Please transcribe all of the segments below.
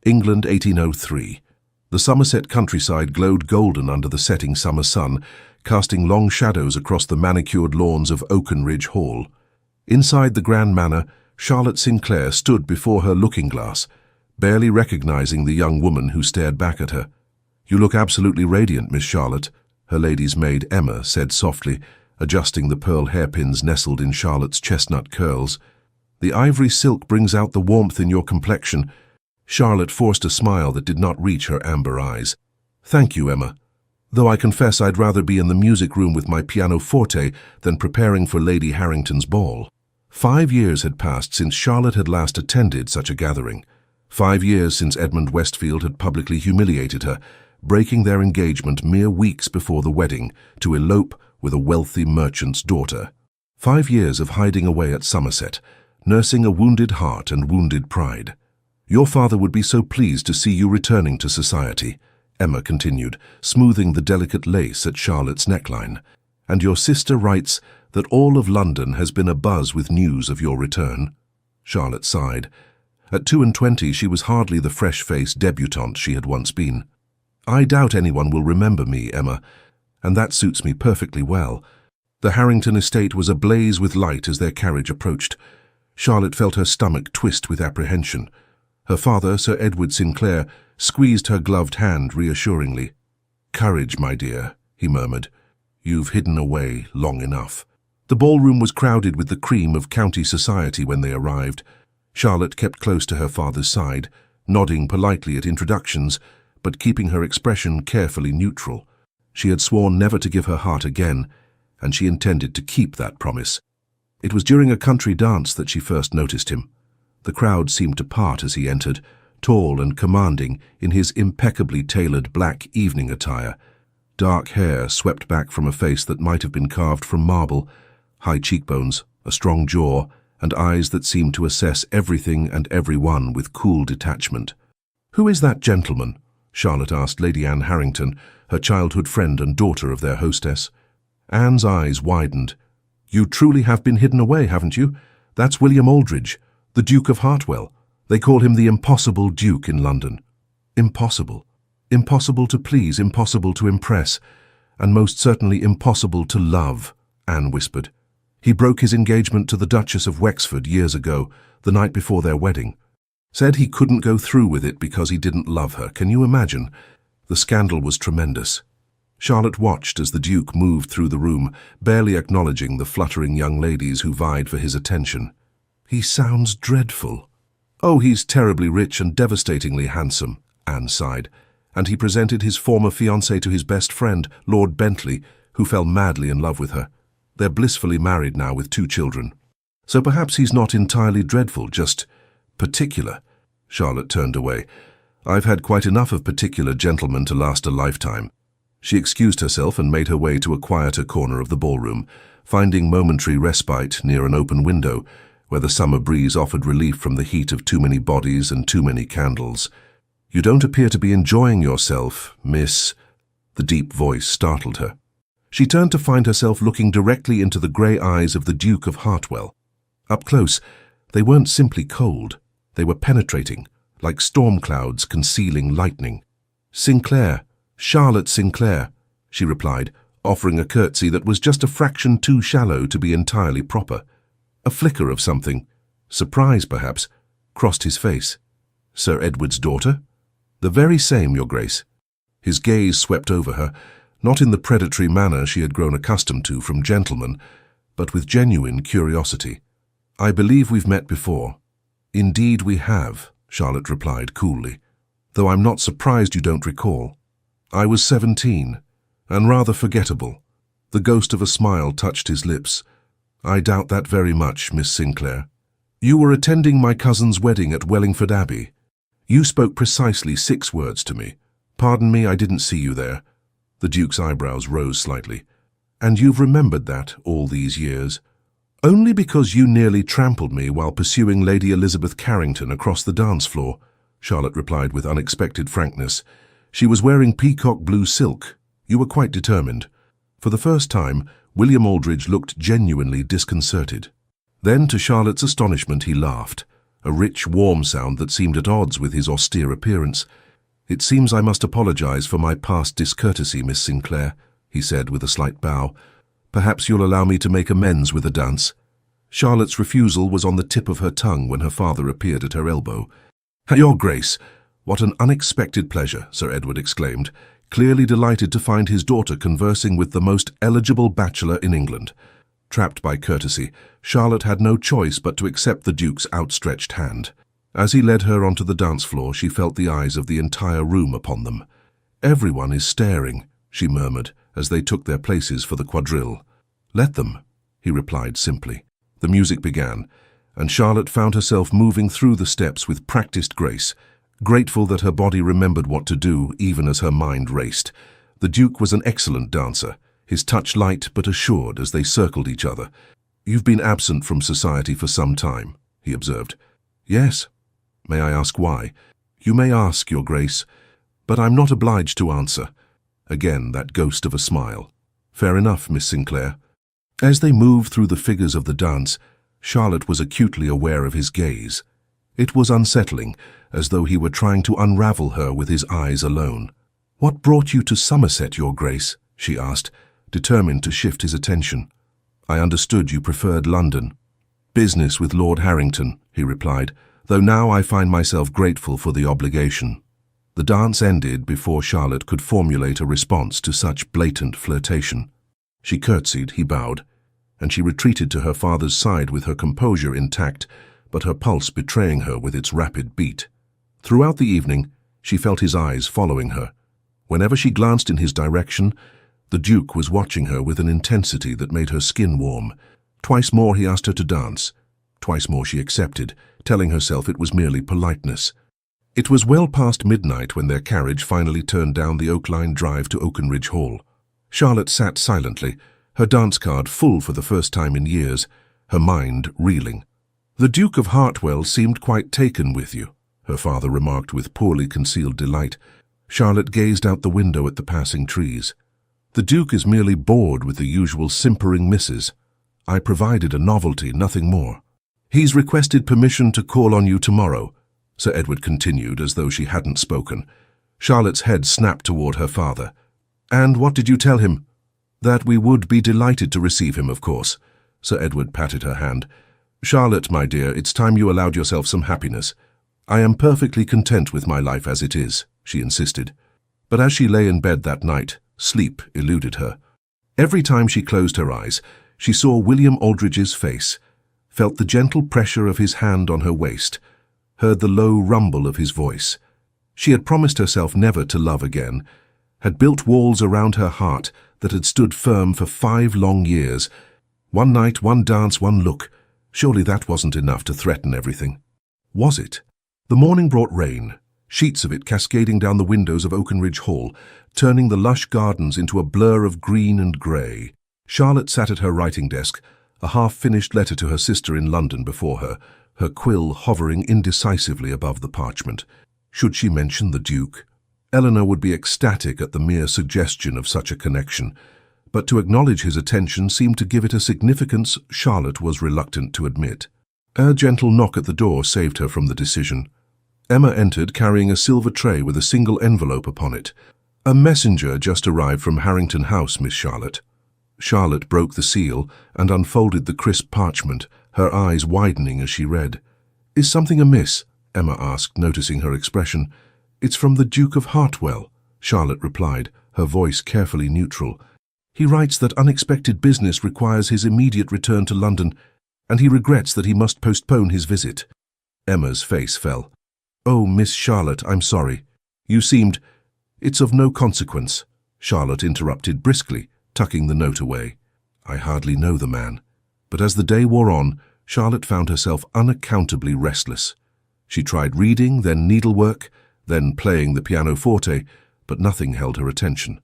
England 1803. The Somerset countryside glowed golden under the setting summer sun, casting long shadows across the manicured lawns of Oakenridge Hall. Inside the grand manor, Charlotte Sinclair stood before her looking-glass, barely recognizing the young woman who stared back at her. "You look absolutely radiant, Miss Charlotte," her lady's maid Emma said softly, adjusting the pearl hairpins nestled in Charlotte's chestnut curls. "The ivory silk brings out the warmth in your complexion." Charlotte forced a smile that did not reach her amber eyes. "Thank you, Emma. Though I confess I'd rather be in the music room with my pianoforte than preparing for Lady Harrington's ball." 5 years had passed since Charlotte had last attended such a gathering. 5 years since Edmund Westfield had publicly humiliated her, breaking their engagement mere weeks before the wedding to elope with a wealthy merchant's daughter. 5 years of hiding away at Somerset, nursing a wounded heart and wounded pride. "Your father would be so pleased to see you returning to society," Emma continued, smoothing the delicate lace at Charlotte's neckline. "And your sister writes that all of London has been abuzz with news of your return." Charlotte sighed. At 22 she was hardly the fresh-faced debutante she had once been. "I doubt anyone will remember me, Emma, and that suits me perfectly well." The Harrington estate was ablaze with light as their carriage approached. Charlotte felt her stomach twist with apprehension. Her father, Sir Edward Sinclair, squeezed her gloved hand reassuringly. "Courage, my dear," he murmured. "You've hidden away long enough." The ballroom was crowded with the cream of county society when they arrived. Charlotte kept close to her father's side, nodding politely at introductions, but keeping her expression carefully neutral. She had sworn never to give her heart again, and she intended to keep that promise. It was during a country dance that she first noticed him. The crowd seemed to part as he entered, tall and commanding in his impeccably tailored black evening attire. Dark hair swept back from a face that might have been carved from marble, high cheekbones, a strong jaw, and eyes that seemed to assess everything and everyone with cool detachment. "Who is that gentleman?" Charlotte asked Lady Anne Harrington, her childhood friend and daughter of their hostess. Anne's eyes widened. "You truly have been hidden away, haven't you? That's William Aldridge, the Duke of Hartwell. They call him the Impossible Duke in London." Impossible. Impossible to please, impossible to impress, and most certainly impossible to love, Anne whispered. "He broke his engagement to the Duchess of Wexford years ago, the night before their wedding. Said he couldn't go through with it because he didn't love her. Can you imagine? The scandal was tremendous." Charlotte watched as the Duke moved through the room, barely acknowledging the fluttering young ladies who vied for his attention. "He sounds dreadful." "Oh, he's terribly rich and devastatingly handsome," Anne sighed, and he presented his former fiancée to his best friend, Lord Bentley, who fell madly in love with her. They're blissfully married now with 2 children. "So perhaps he's not entirely dreadful, just particular." Charlotte turned away. "I've had quite enough of particular gentlemen to last a lifetime." She excused herself and made her way to a quieter corner of the ballroom, finding momentary respite near an open window, where the summer breeze offered relief from the heat of too many bodies and too many candles. "You don't appear to be enjoying yourself, Miss—" The deep voice startled her. She turned to find herself looking directly into the grey eyes of the Duke of Hartwell. Up close, they weren't simply cold. They were penetrating, like storm clouds concealing lightning. "Sinclair, Charlotte Sinclair," she replied, offering a curtsy that was just a fraction too shallow to be entirely proper. A flicker of something, surprise perhaps, crossed his face. "Sir Edward's daughter?" "The very same, Your Grace." His gaze swept over her, not in the predatory manner she had grown accustomed to from gentlemen, but with genuine curiosity. "I believe we've met before." "Indeed we have," Charlotte replied coolly, "though I'm not surprised you don't recall. I was 17, and rather forgettable." The ghost of a smile touched his lips. "I doubt that very much, Miss Sinclair. You were attending my cousin's wedding at Wellingford Abbey. You spoke precisely 6 words to me. Pardon me, I didn't see you there." The Duke's eyebrows rose slightly. "And you've remembered that all these years?" "Only because you nearly trampled me while pursuing Lady Elizabeth Carrington across the dance floor," Charlotte replied with unexpected frankness. "She was wearing peacock blue silk. You were quite determined." For the first time, William Aldridge looked genuinely disconcerted. Then, to Charlotte's astonishment, he laughed, a rich, warm sound that seemed at odds with his austere appearance. "It seems I must apologize for my past discourtesy, Miss Sinclair," he said with a slight bow. "Perhaps you'll allow me to make amends with a dance." Charlotte's refusal was on the tip of her tongue when her father appeared at her elbow. "Your Grace, what an unexpected pleasure," Sir Edward exclaimed, clearly delighted to find his daughter conversing with the most eligible bachelor in England. Trapped by courtesy, Charlotte had no choice but to accept the Duke's outstretched hand. As he led her onto the dance floor, she felt the eyes of the entire room upon them. "Everyone is staring," she murmured as they took their places for the quadrille. "Let them," he replied simply. The music began, and Charlotte found herself moving through the steps with practiced grace, grateful that her body remembered what to do even as her mind raced. The Duke was an excellent dancer, his touch light but assured as they circled each other. "You've been absent from society for some time," he observed. "Yes. May I ask why?" "You may ask, Your Grace, but I'm not obliged to answer." Again that ghost of a smile. "Fair enough, Miss Sinclair." As they moved through the figures of the dance, Charlotte was acutely aware of his gaze. It was unsettling, as though he were trying to unravel her with his eyes alone. "What brought you to Somerset, Your Grace?" she asked, determined to shift his attention. "I understood you preferred London." "Business with Lord Harrington," he replied, "though now I find myself grateful for the obligation." The dance ended before Charlotte could formulate a response to such blatant flirtation. She curtsied, he bowed, and she retreated to her father's side with her composure intact, but her pulse betraying her with its rapid beat. Throughout the evening, she felt his eyes following her. Whenever she glanced in his direction, the Duke was watching her with an intensity that made her skin warm. Twice more he asked her to dance. Twice more she accepted, telling herself it was merely politeness. It was well past midnight when their carriage finally turned down the Oak Line drive to Oakenridge Hall. Charlotte sat silently, her dance card full for the first time in years, her mind reeling. "The Duke of Hartwell seemed quite taken with you," her father remarked with poorly concealed delight. Charlotte gazed out the window at the passing trees. "The Duke is merely bored with the usual simpering misses. I provided a novelty, nothing more." "He's requested permission to call on you tomorrow," Sir Edward continued as though she hadn't spoken. Charlotte's head snapped toward her father. "And what did you tell him?" "That we would be delighted to receive him, of course." Sir Edward patted her hand. "Charlotte, my dear, it's time you allowed yourself some happiness." "I am perfectly content with my life as it is," she insisted. But as she lay in bed that night, sleep eluded her. Every time she closed her eyes, she saw William Aldridge's face, felt the gentle pressure of his hand on her waist, heard the low rumble of his voice. She had promised herself never to love again, had built walls around her heart that had stood firm for 5 long years. One night, one dance, one look. Surely that wasn't enough to threaten everything. Was it? The morning brought rain, sheets of it cascading down the windows of Oakenridge Hall, turning the lush gardens into a blur of green and grey. Charlotte sat at her writing desk, a half-finished letter to her sister in London before her, her quill hovering indecisively above the parchment. Should she mention the Duke? Eleanor would be ecstatic at the mere suggestion of such a connection, but to acknowledge his attention seemed to give it a significance Charlotte was reluctant to admit. A gentle knock at the door saved her from the decision. Emma entered carrying a silver tray with a single envelope upon it. "A messenger just arrived from Harrington House, Miss Charlotte." Charlotte broke the seal and unfolded the crisp parchment, her eyes widening as she read. "Is something amiss?" Emma asked, noticing her expression. "It's from the Duke of Hartwell," Charlotte replied, her voice carefully neutral. "He writes that unexpected business requires his immediate return to London, and he regrets that he must postpone his visit." Emma's face fell. "Oh, Miss Charlotte, I'm sorry. You seemed—" "It's of no consequence," Charlotte interrupted briskly, tucking the note away. "I hardly know the man." But as the day wore on, Charlotte found herself unaccountably restless. She tried reading, then needlework, then playing the pianoforte, but nothing held her attention.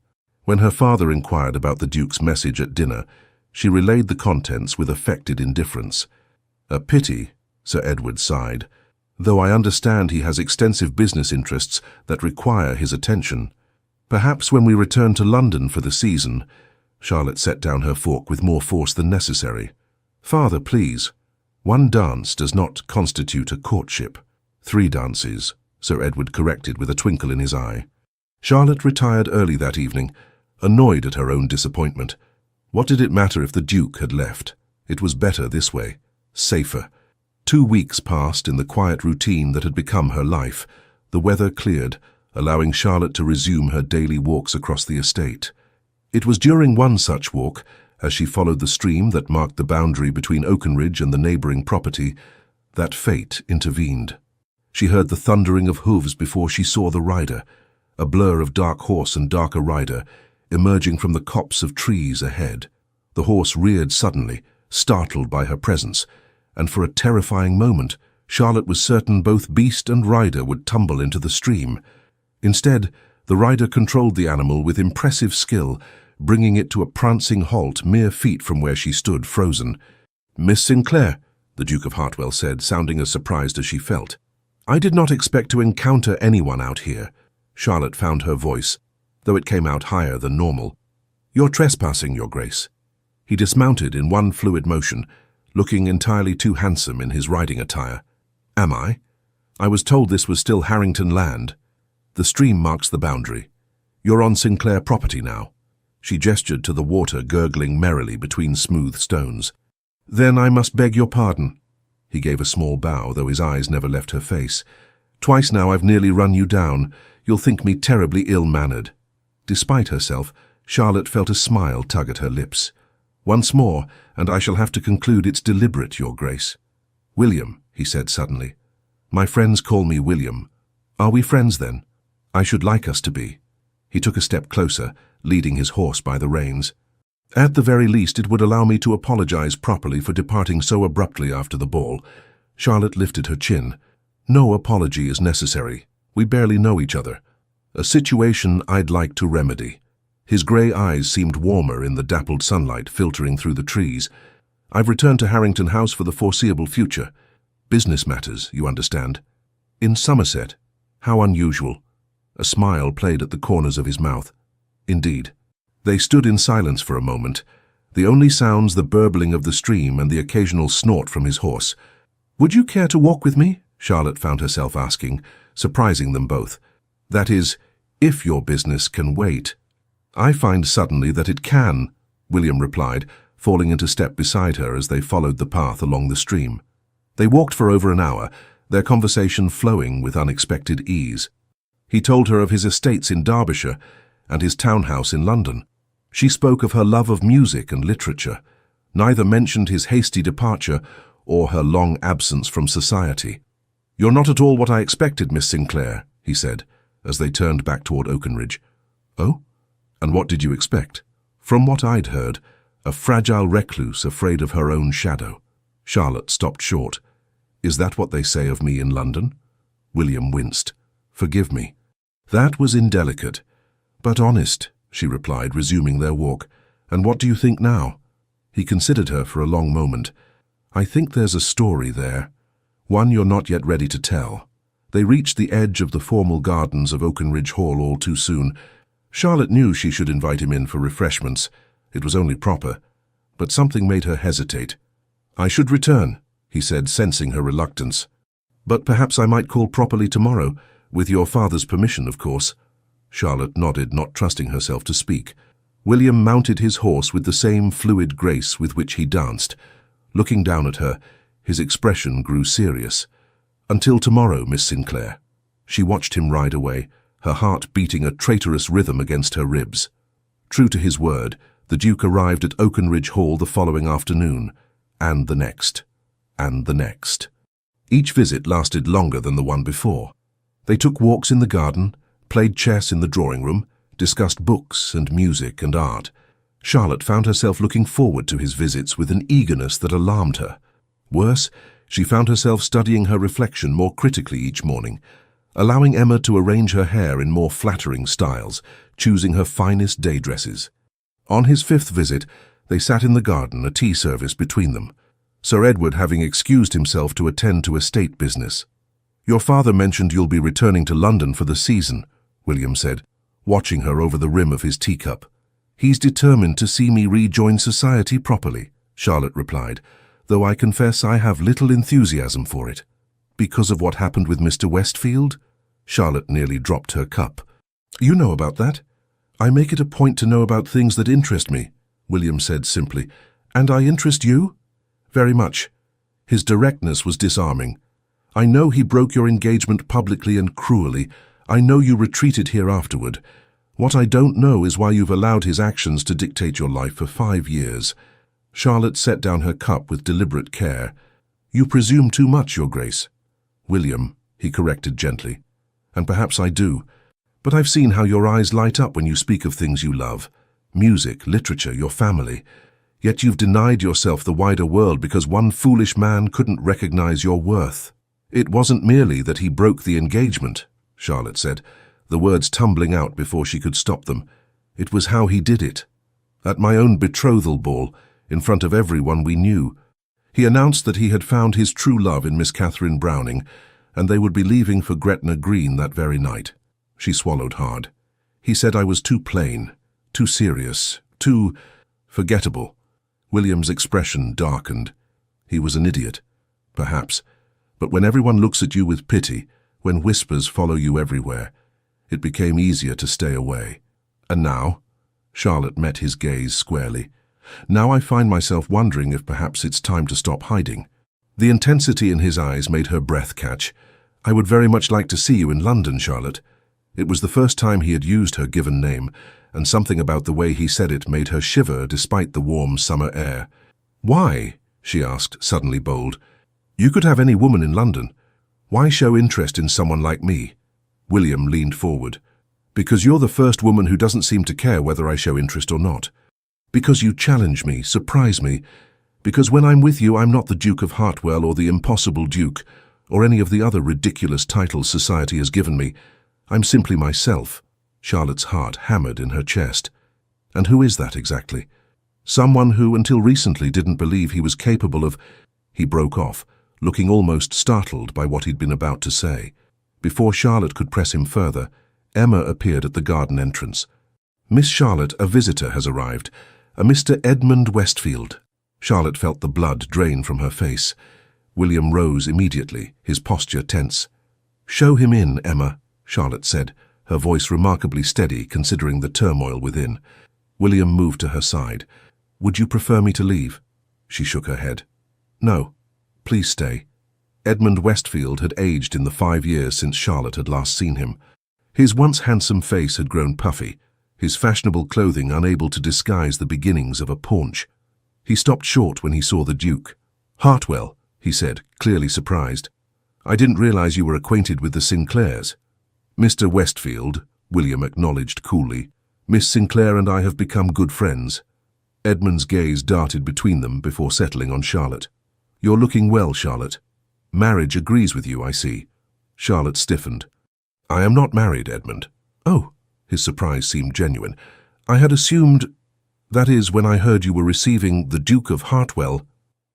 When her father inquired about the Duke's message at dinner, she relayed the contents with affected indifference. "A pity," Sir Edward sighed, "though I understand he has extensive business interests that require his attention. Perhaps when we return to London for the season—" Charlotte set down her fork with more force than necessary. "Father, please. One dance does not constitute a courtship. 3 dances, Sir Edward corrected with a twinkle in his eye. Charlotte retired early that evening, annoyed at her own disappointment. What did it matter if the Duke had left? It was better this way, safer. 2 weeks passed in the quiet routine that had become her life. The weather cleared, allowing Charlotte to resume her daily walks across the estate. It was during one such walk, as she followed the stream that marked the boundary between Oakenridge and the neighbouring property, that fate intervened. She heard the thundering of hooves before she saw the rider, a blur of dark horse and darker rider, emerging from the copse of trees ahead. The horse reared suddenly, startled by her presence, and for a terrifying moment, Charlotte was certain both beast and rider would tumble into the stream. Instead, the rider controlled the animal with impressive skill, bringing it to a prancing halt mere feet from where she stood frozen. "Miss Sinclair," the Duke of Hartwell said, sounding as surprised as she felt. "I did not expect to encounter anyone out here." Charlotte found her voice, though it came out higher than normal. "You're trespassing, Your Grace." He dismounted in one fluid motion, looking entirely too handsome in his riding attire. "Am I? I was told this was still Harrington land. The stream marks the boundary. You're on Sinclair property now." She gestured to the water gurgling merrily between smooth stones. "Then I must beg your pardon." He gave a small bow, though his eyes never left her face. "Twice now I've nearly run you down. You'll think me terribly ill-mannered." Despite herself, Charlotte felt a smile tug at her lips. "Once more, and I shall have to conclude it's deliberate, Your Grace." "William," he said suddenly. "My friends call me William. Are we friends then? I should like us to be." He took a step closer, leading his horse by the reins. "At the very least, it would allow me to apologize properly for departing so abruptly after the ball." Charlotte lifted her chin. "No apology is necessary. We barely know each other. A situation I'd like to remedy." His grey eyes seemed warmer in the dappled sunlight filtering through the trees. "I've returned to Harrington House for the foreseeable future. Business matters, you understand. In Somerset. How unusual." A smile played at the corners of his mouth. "Indeed." They stood in silence for a moment, the only sounds the burbling of the stream and the occasional snort from his horse. "Would you care to walk with me?" Charlotte found herself asking, surprising them both. "That is, if your business can wait." "I find suddenly that it can," William replied, falling into step beside her as they followed the path along the stream. They walked for over an hour, their conversation flowing with unexpected ease. He told her of his estates in Derbyshire and his townhouse in London. She spoke of her love of music and literature. Neither mentioned his hasty departure or her long absence from society. "You're not at all what I expected, Miss Sinclair," he said, as they turned back toward Oakenridge. "Oh? And what did you expect?" "From what I'd heard, a fragile recluse afraid of her own shadow." Charlotte stopped short. "Is that what they say of me in London?" William winced. "Forgive me." "That was indelicate, but honest," she replied, resuming their walk. "And what do you think now?" He considered her for a long moment. "I think there's a story there, one you're not yet ready to tell." They reached the edge of the formal gardens of Oakenridge Hall all too soon. Charlotte knew she should invite him in for refreshments. It was only proper. But something made her hesitate. "I should return," he said, sensing her reluctance. "But perhaps I might call properly tomorrow, with your father's permission, of course." Charlotte nodded, not trusting herself to speak. William mounted his horse with the same fluid grace with which he danced. Looking down at her, his expression grew serious. "Until tomorrow, Miss Sinclair." She watched him ride away, her heart beating a traitorous rhythm against her ribs. True to his word, the Duke arrived at Oakenridge Hall the following afternoon, and the next, and the next. Each visit lasted longer than the one before. They took walks in the garden, played chess in the drawing room, discussed books and music and art. Charlotte found herself looking forward to his visits with an eagerness that alarmed her. Worse, she found herself studying her reflection more critically each morning, allowing Emma to arrange her hair in more flattering styles, choosing her finest day dresses. On his 5th visit, they sat in the garden, a tea service between them, Sir Edward having excused himself to attend to estate business. "Your father mentioned you'll be returning to London for the season," William said, watching her over the rim of his teacup. "He's determined to see me rejoin society properly," Charlotte replied, though I confess I have little enthusiasm for it. Because of what happened with Mr. Westfield? Charlotte nearly dropped her cup. You know about that? I make it a point to know about things that interest me, William said simply. And I interest you? Very much. His directness was disarming. I know he broke your engagement publicly and cruelly. I know you retreated here afterward. What I don't know is why you've allowed his actions to dictate your life for 5 years. Charlotte set down her cup with deliberate care. You presume too much, Your Grace. William, he corrected gently. And perhaps I do. But I've seen how your eyes light up when you speak of things you love. Music, literature, your family. Yet you've denied yourself the wider world because one foolish man couldn't recognize your worth. It wasn't merely that he broke the engagement, Charlotte said, the words tumbling out before she could stop them. It was how he did it. At my own betrothal ball, in front of everyone we knew, he announced that he had found his true love in Miss Catherine Browning, and they would be leaving for Gretna Green that very night. She swallowed hard. He said I was too plain, too serious, too forgettable. William's expression darkened. He was an idiot, perhaps, but when everyone looks at you with pity, when whispers follow you everywhere, it became easier to stay away. And now? Charlotte met his gaze squarely. Now I find myself wondering if perhaps it's time to stop hiding. The intensity in his eyes made her breath catch. I would very much like to see you in London, Charlotte. It was the first time he had used her given name, and something about the way he said it made her shiver despite the warm summer air. Why? She asked, suddenly bold. You could have any woman in London. Why show interest in someone like me? William leaned forward. Because you're the first woman who doesn't seem to care whether I show interest or not. Because you challenge me, surprise me. Because when I'm with you, I'm not the Duke of Hartwell or the Impossible Duke, or any of the other ridiculous titles society has given me. I'm simply myself. Charlotte's heart hammered in her chest. And who is that exactly? Someone who, until recently, didn't believe he was capable of... He broke off, looking almost startled by what he'd been about to say. Before Charlotte could press him further, Emma appeared at the garden entrance. Miss Charlotte, a visitor has arrived, a Mr. Edmund Westfield. Charlotte felt the blood drain from her face. William rose immediately, his posture tense. Show him in, Emma, Charlotte said, her voice remarkably steady considering the turmoil within. William moved to her side. Would you prefer me to leave? She shook her head. No, please stay. Edmund Westfield had aged in the 5 years since Charlotte had last seen him. His once handsome face had grown puffy, his fashionable clothing unable to disguise the beginnings of a paunch. He stopped short when he saw the Duke. Hartwell, he said, clearly surprised. I didn't realize you were acquainted with the Sinclairs. Mr. Westfield, William acknowledged coolly. Miss Sinclair and I have become good friends. Edmund's gaze darted between them before settling on Charlotte. You're looking well, Charlotte. Marriage agrees with you, I see. Charlotte stiffened. I am not married, Edmund. Oh, his surprise seemed genuine. I had assumed... That is, when I heard you were receiving the Duke of Hartwell.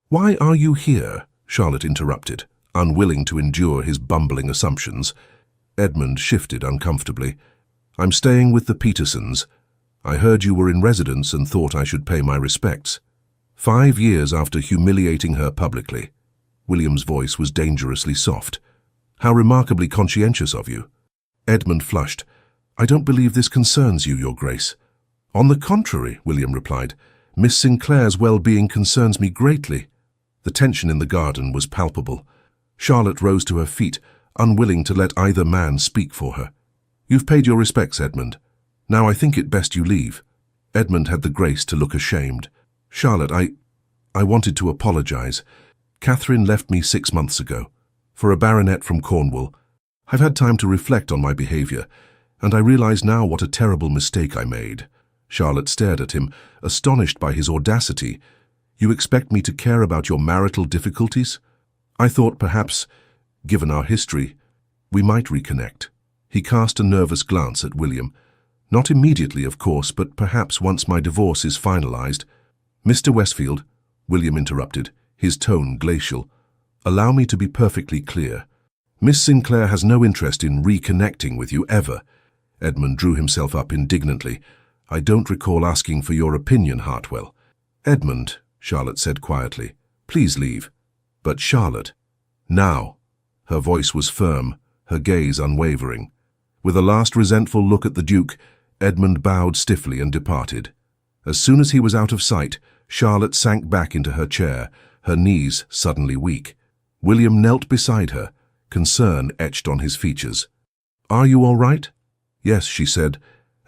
Why are you here? Charlotte interrupted, unwilling to endure his bumbling assumptions. Edmund shifted uncomfortably. I'm staying with the Petersons. I heard you were in residence and thought I should pay my respects. 5 years after humiliating her publicly. William's voice was dangerously soft. How remarkably conscientious of you. Edmund flushed. I don't believe this concerns you, Your Grace. On the contrary, William replied, Miss Sinclair's well-being concerns me greatly. The tension in the garden was palpable. Charlotte rose to her feet, unwilling to let either man speak for her. You've paid your respects, Edmund. Now I think it best you leave. Edmund had the grace to look ashamed. Charlotte, I wanted to apologize. Catherine left me 6 months ago. For a baronet from Cornwall, I've had time to reflect on my behavior, and I realize now what a terrible mistake I made. Charlotte stared at him, astonished by his audacity. You expect me to care about your marital difficulties? I thought perhaps, given our history, we might reconnect. He cast a nervous glance at William. Not immediately, of course, but perhaps once my divorce is finalized. Mr. Westfield, William interrupted, his tone glacial. Allow me to be perfectly clear. Miss Sinclair has no interest in reconnecting with you ever. Edmund drew himself up indignantly. I don't recall asking for your opinion, Hartwell. Edmund, Charlotte said quietly, Please leave. But Charlotte. Now. Her voice was firm, her gaze unwavering. With a last resentful look at the Duke, Edmund bowed stiffly and departed. As soon as he was out of sight, Charlotte sank back into her chair, her knees suddenly weak. William knelt beside her, concern etched on his features. "Are you all right?" "Yes," she said,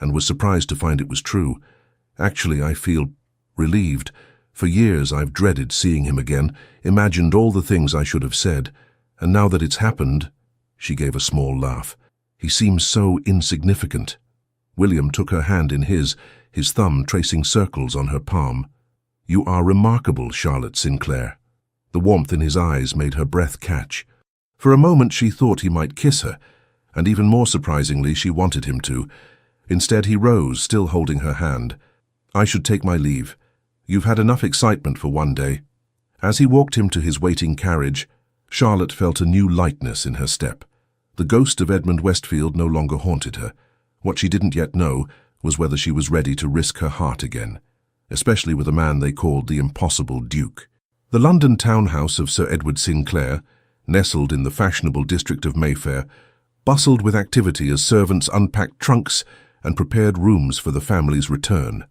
and was surprised to find it was true. "Actually, I feel relieved. For years I've dreaded seeing him again, imagined all the things I should have said, and now that it's happened—" She gave a small laugh. "He seems so insignificant." William took her hand in his thumb tracing circles on her palm. "You are remarkable, Charlotte Sinclair." The warmth in his eyes made her breath catch. For a moment she thought he might kiss her, and even more surprisingly she wanted him to. Instead he rose, still holding her hand. "I should take my leave. You've had enough excitement for one day." As he walked him to his waiting carriage, Charlotte felt a new lightness in her step. The ghost of Edmund Westfield no longer haunted her. What she didn't yet know was whether she was ready to risk her heart again, especially with a man they called the impossible Duke. The London townhouse of Sir Edward Sinclair, nestled in the fashionable district of Mayfair, bustled with activity as servants unpacked trunks and prepared rooms for the family's return.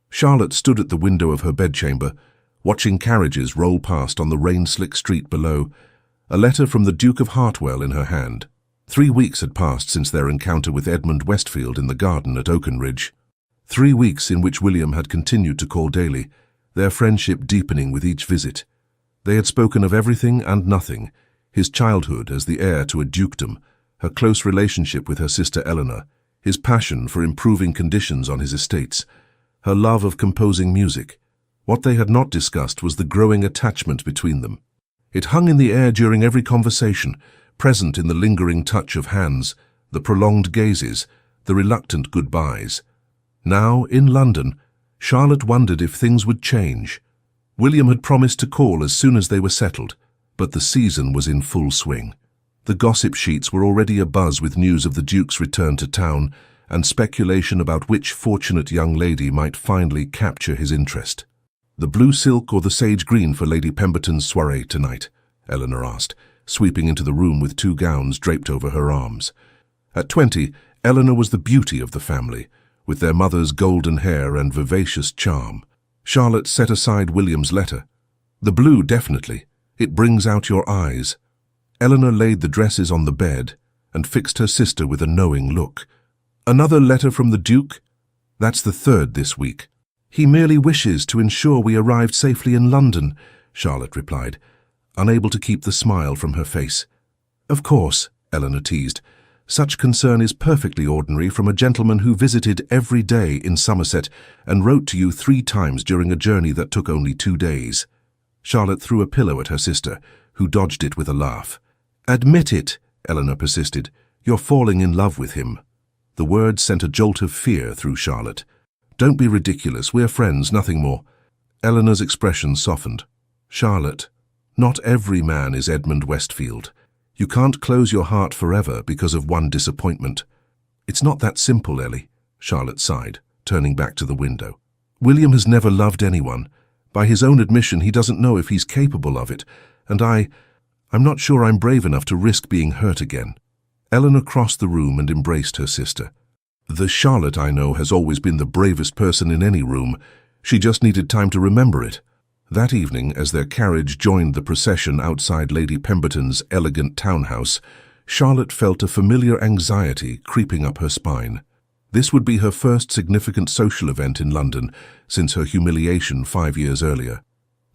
Charlotte stood at the window of her bedchamber, watching carriages roll past on the rain-slick street below, a letter from the Duke of Hartwell in her hand. 3 weeks had passed since their encounter with Edmund Westfield in the garden at Oakenridge. 3 weeks in which William had continued to call daily, their friendship deepening with each visit. They had spoken of everything and nothing, his childhood as the heir to a dukedom, her close relationship with her sister Eleanor, his passion for improving conditions on his estates, her love of composing music. What they had not discussed was the growing attachment between them. It hung in the air during every conversation, present in the lingering touch of hands, the prolonged gazes, the reluctant goodbyes. Now, in London, Charlotte wondered if things would change. William had promised to call as soon as they were settled, but the season was in full swing. The gossip sheets were already abuzz with news of the Duke's return to town and speculation about which fortunate young lady might finally capture his interest. "The blue silk or the sage green for Lady Pemberton's soirée tonight?" Eleanor asked, sweeping into the room with 2 gowns draped over her arms. At 20, Eleanor was the beauty of the family, with their mother's golden hair and vivacious charm. Charlotte set aside William's letter. "The blue, definitely. It brings out your eyes." Eleanor laid the dresses on the bed and fixed her sister with a knowing look. "Another letter from the Duke?" "That's the 3rd this week." "He merely wishes to ensure we arrived safely in London," Charlotte replied, unable to keep the smile from her face. "Of course," Eleanor teased. "Such concern is perfectly ordinary from a gentleman who visited every day in Somerset and wrote to you 3 times during a journey that took only 2 days. Charlotte threw a pillow at her sister, who dodged it with a laugh. "Admit it," Eleanor persisted. "You're falling in love with him." The words sent a jolt of fear through Charlotte. "Don't be ridiculous. We're friends, nothing more." Eleanor's expression softened. "Charlotte, not every man is Edmund Westfield. You can't close your heart forever because of one disappointment." "It's not that simple, Ellie," Charlotte sighed, turning back to the window. "William has never loved anyone. By his own admission, he doesn't know if he's capable of it, and I'm not sure I'm brave enough to risk being hurt again." Eleanor crossed the room and embraced her sister. "The Charlotte I know has always been the bravest person in any room. She just needed time to remember it." That evening, as their carriage joined the procession outside Lady Pemberton's elegant townhouse, Charlotte felt a familiar anxiety creeping up her spine. This would be her first significant social event in London since her humiliation 5 years earlier.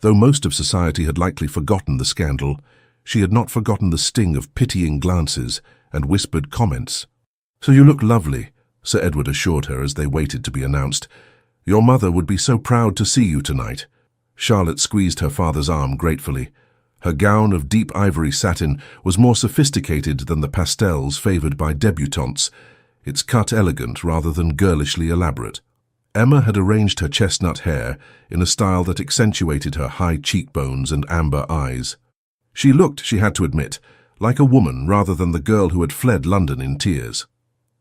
Though most of society had likely forgotten the scandal, she had not forgotten the sting of pitying glances and whispered comments. "So you look lovely," Sir Edward assured her as they waited to be announced. "Your mother would be so proud to see you tonight." Charlotte squeezed her father's arm gratefully. Her gown of deep ivory satin was more sophisticated than the pastels favoured by debutantes, its cut elegant rather than girlishly elaborate. Emma had arranged her chestnut hair in a style that accentuated her high cheekbones and amber eyes. She looked, she had to admit, like a woman rather than the girl who had fled London in tears.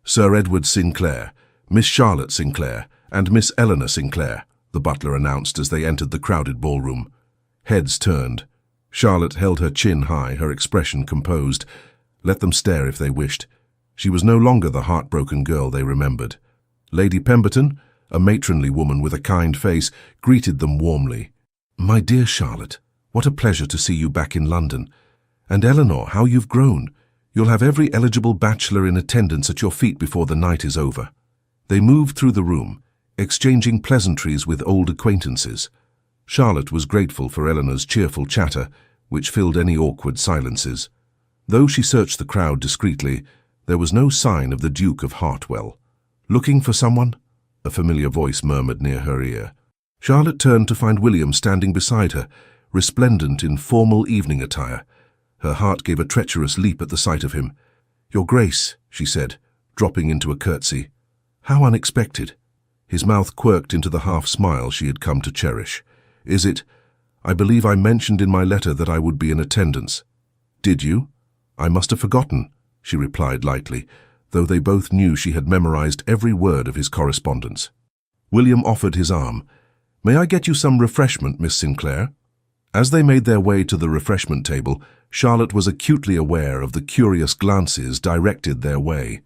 "Sir Edward Sinclair, Miss Charlotte Sinclair, and Miss Eleanor Sinclair," the butler announced as they entered the crowded ballroom. Heads turned. Charlotte held her chin high, her expression composed. Let them stare if they wished. She was no longer the heartbroken girl they remembered. Lady Pemberton, a matronly woman with a kind face, greeted them warmly. "My dear Charlotte, what a pleasure to see you back in London. And Eleanor, how you've grown. You'll have every eligible bachelor in attendance at your feet before the night is over." They moved through the room, exchanging pleasantries with old acquaintances. Charlotte was grateful for Eleanor's cheerful chatter, which filled any awkward silences. Though she searched the crowd discreetly, there was no sign of the Duke of Hartwell. "Looking for someone?" a familiar voice murmured near her ear. Charlotte turned to find William standing beside her, resplendent in formal evening attire. Her heart gave a treacherous leap at the sight of him. "Your Grace," she said, dropping into a curtsy. "How unexpected." His mouth quirked into the half-smile she had come to cherish. "Is it? I believe I mentioned in my letter that I would be in attendance." "Did you? I must have forgotten," she replied lightly, though they both knew she had memorized every word of his correspondence. William offered his arm. "May I get you some refreshment, Miss Sinclair?" As they made their way to the refreshment table, Charlotte was acutely aware of the curious glances directed their way.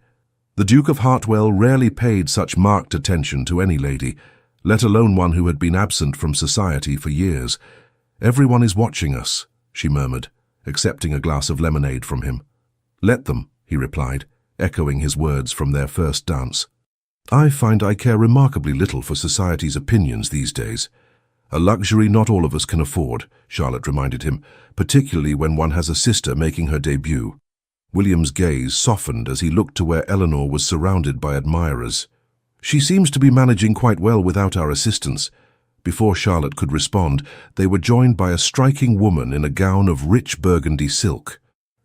The Duke of Hartwell rarely paid such marked attention to any lady, let alone one who had been absent from society for years. "Everyone is watching us," she murmured, accepting a glass of lemonade from him. "Let them," he replied, echoing his words from their first dance. "I find I care remarkably little for society's opinions these days." "A luxury not all of us can afford," Charlotte reminded him, "particularly when one has a sister making her debut." William's gaze softened as he looked to where Eleanor was surrounded by admirers. "She seems to be managing quite well without our assistance." Before Charlotte could respond, they were joined by a striking woman in a gown of rich burgundy silk.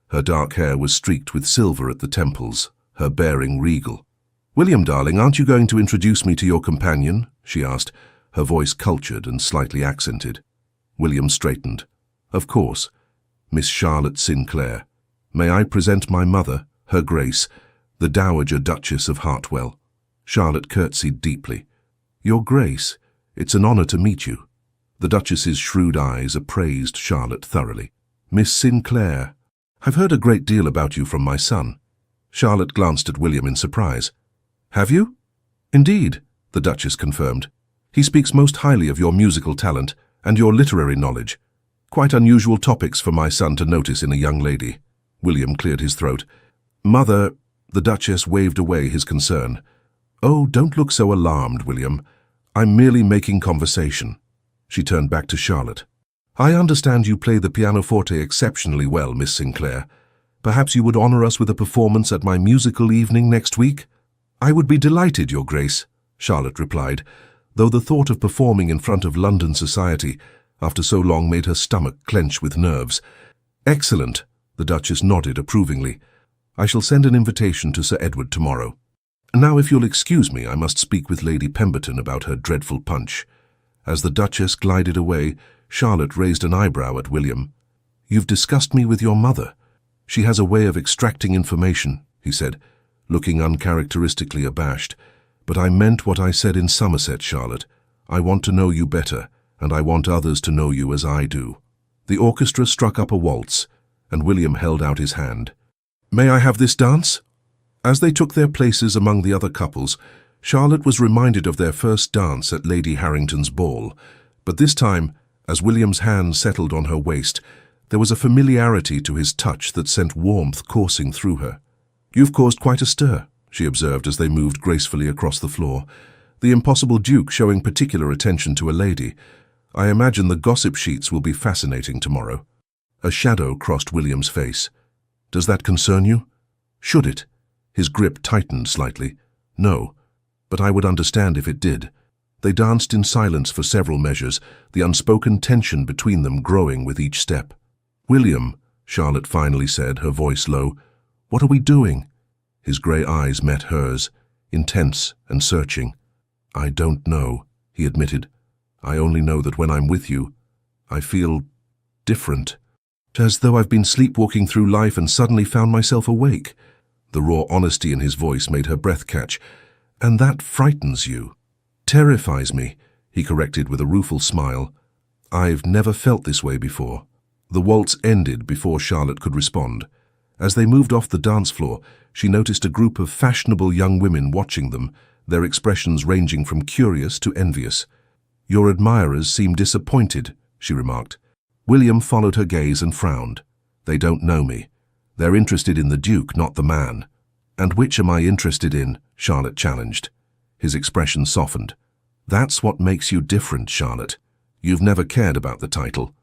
Her dark hair was streaked with silver at the temples, her bearing regal. "William, darling, aren't you going to introduce me to your companion?" she asked, her voice cultured and slightly accented. William straightened. "Of course. Miss Charlotte Sinclair. May I present my mother, Her Grace, the Dowager Duchess of Hartwell." Charlotte curtsied deeply. "Your Grace, it's an honor to meet you." The Duchess's shrewd eyes appraised Charlotte thoroughly. "Miss Sinclair, I've heard a great deal about you from my son." Charlotte glanced at William in surprise. "Have you?" "Indeed," the Duchess confirmed. "He speaks most highly of your musical talent and your literary knowledge. Quite unusual topics for my son to notice in a young lady." William cleared his throat. "Mother," the Duchess waved away his concern. "Oh, don't look so alarmed, William. I'm merely making conversation." She turned back to Charlotte. "I understand you play the pianoforte exceptionally well, Miss Sinclair. Perhaps you would honor us with a performance at my musical evening next week?" "I would be delighted, Your Grace," Charlotte replied, though the thought of performing in front of London society after so long made her stomach clench with nerves. "Excellent," the Duchess nodded approvingly. "I shall send an invitation to Sir Edward tomorrow. Now, if you'll excuse me, I must speak with Lady Pemberton about her dreadful punch." As the Duchess glided away, Charlotte raised an eyebrow at William. "You've discussed me with your mother. She has a way of extracting information," he said, looking uncharacteristically abashed. "But I meant what I said in Somerset, Charlotte. I want to know you better, and I want others to know you as I do." The orchestra struck up a waltz, and William held out his hand. "May I have this dance?" As they took their places among the other couples, Charlotte was reminded of their first dance at Lady Harrington's ball, but this time, as William's hand settled on her waist, there was a familiarity to his touch that sent warmth coursing through her. "You've caused quite a stir," she observed as they moved gracefully across the floor. "The impossible Duke showing particular attention to a lady. I imagine the gossip sheets will be fascinating tomorrow." A shadow crossed William's face. "Does that concern you?" "Should it?" His grip tightened slightly. "No, but I would understand if it did." They danced in silence for several measures, the unspoken tension between them growing with each step. "William," Charlotte finally said, her voice low, "what are we doing?" His grey eyes met hers, intense and searching. "I don't know," he admitted. "I only know that when I'm with you, I feel different. As though I've been sleepwalking through life and suddenly found myself awake." The raw honesty in his voice made her breath catch. "And that frightens you?" "Terrifies me," he corrected with a rueful smile. I've never felt this way before. The waltz ended before Charlotte could respond. As they moved off the dance floor, she noticed a group of fashionable young women watching them, their expressions ranging from curious to envious. "Your admirers seem disappointed," she remarked. William followed her gaze and frowned. "They don't know me. They're interested in the Duke, not the man." "And which am I interested in?" Charlotte challenged. His expression softened. "That's what makes you different, Charlotte. You've never cared about the title."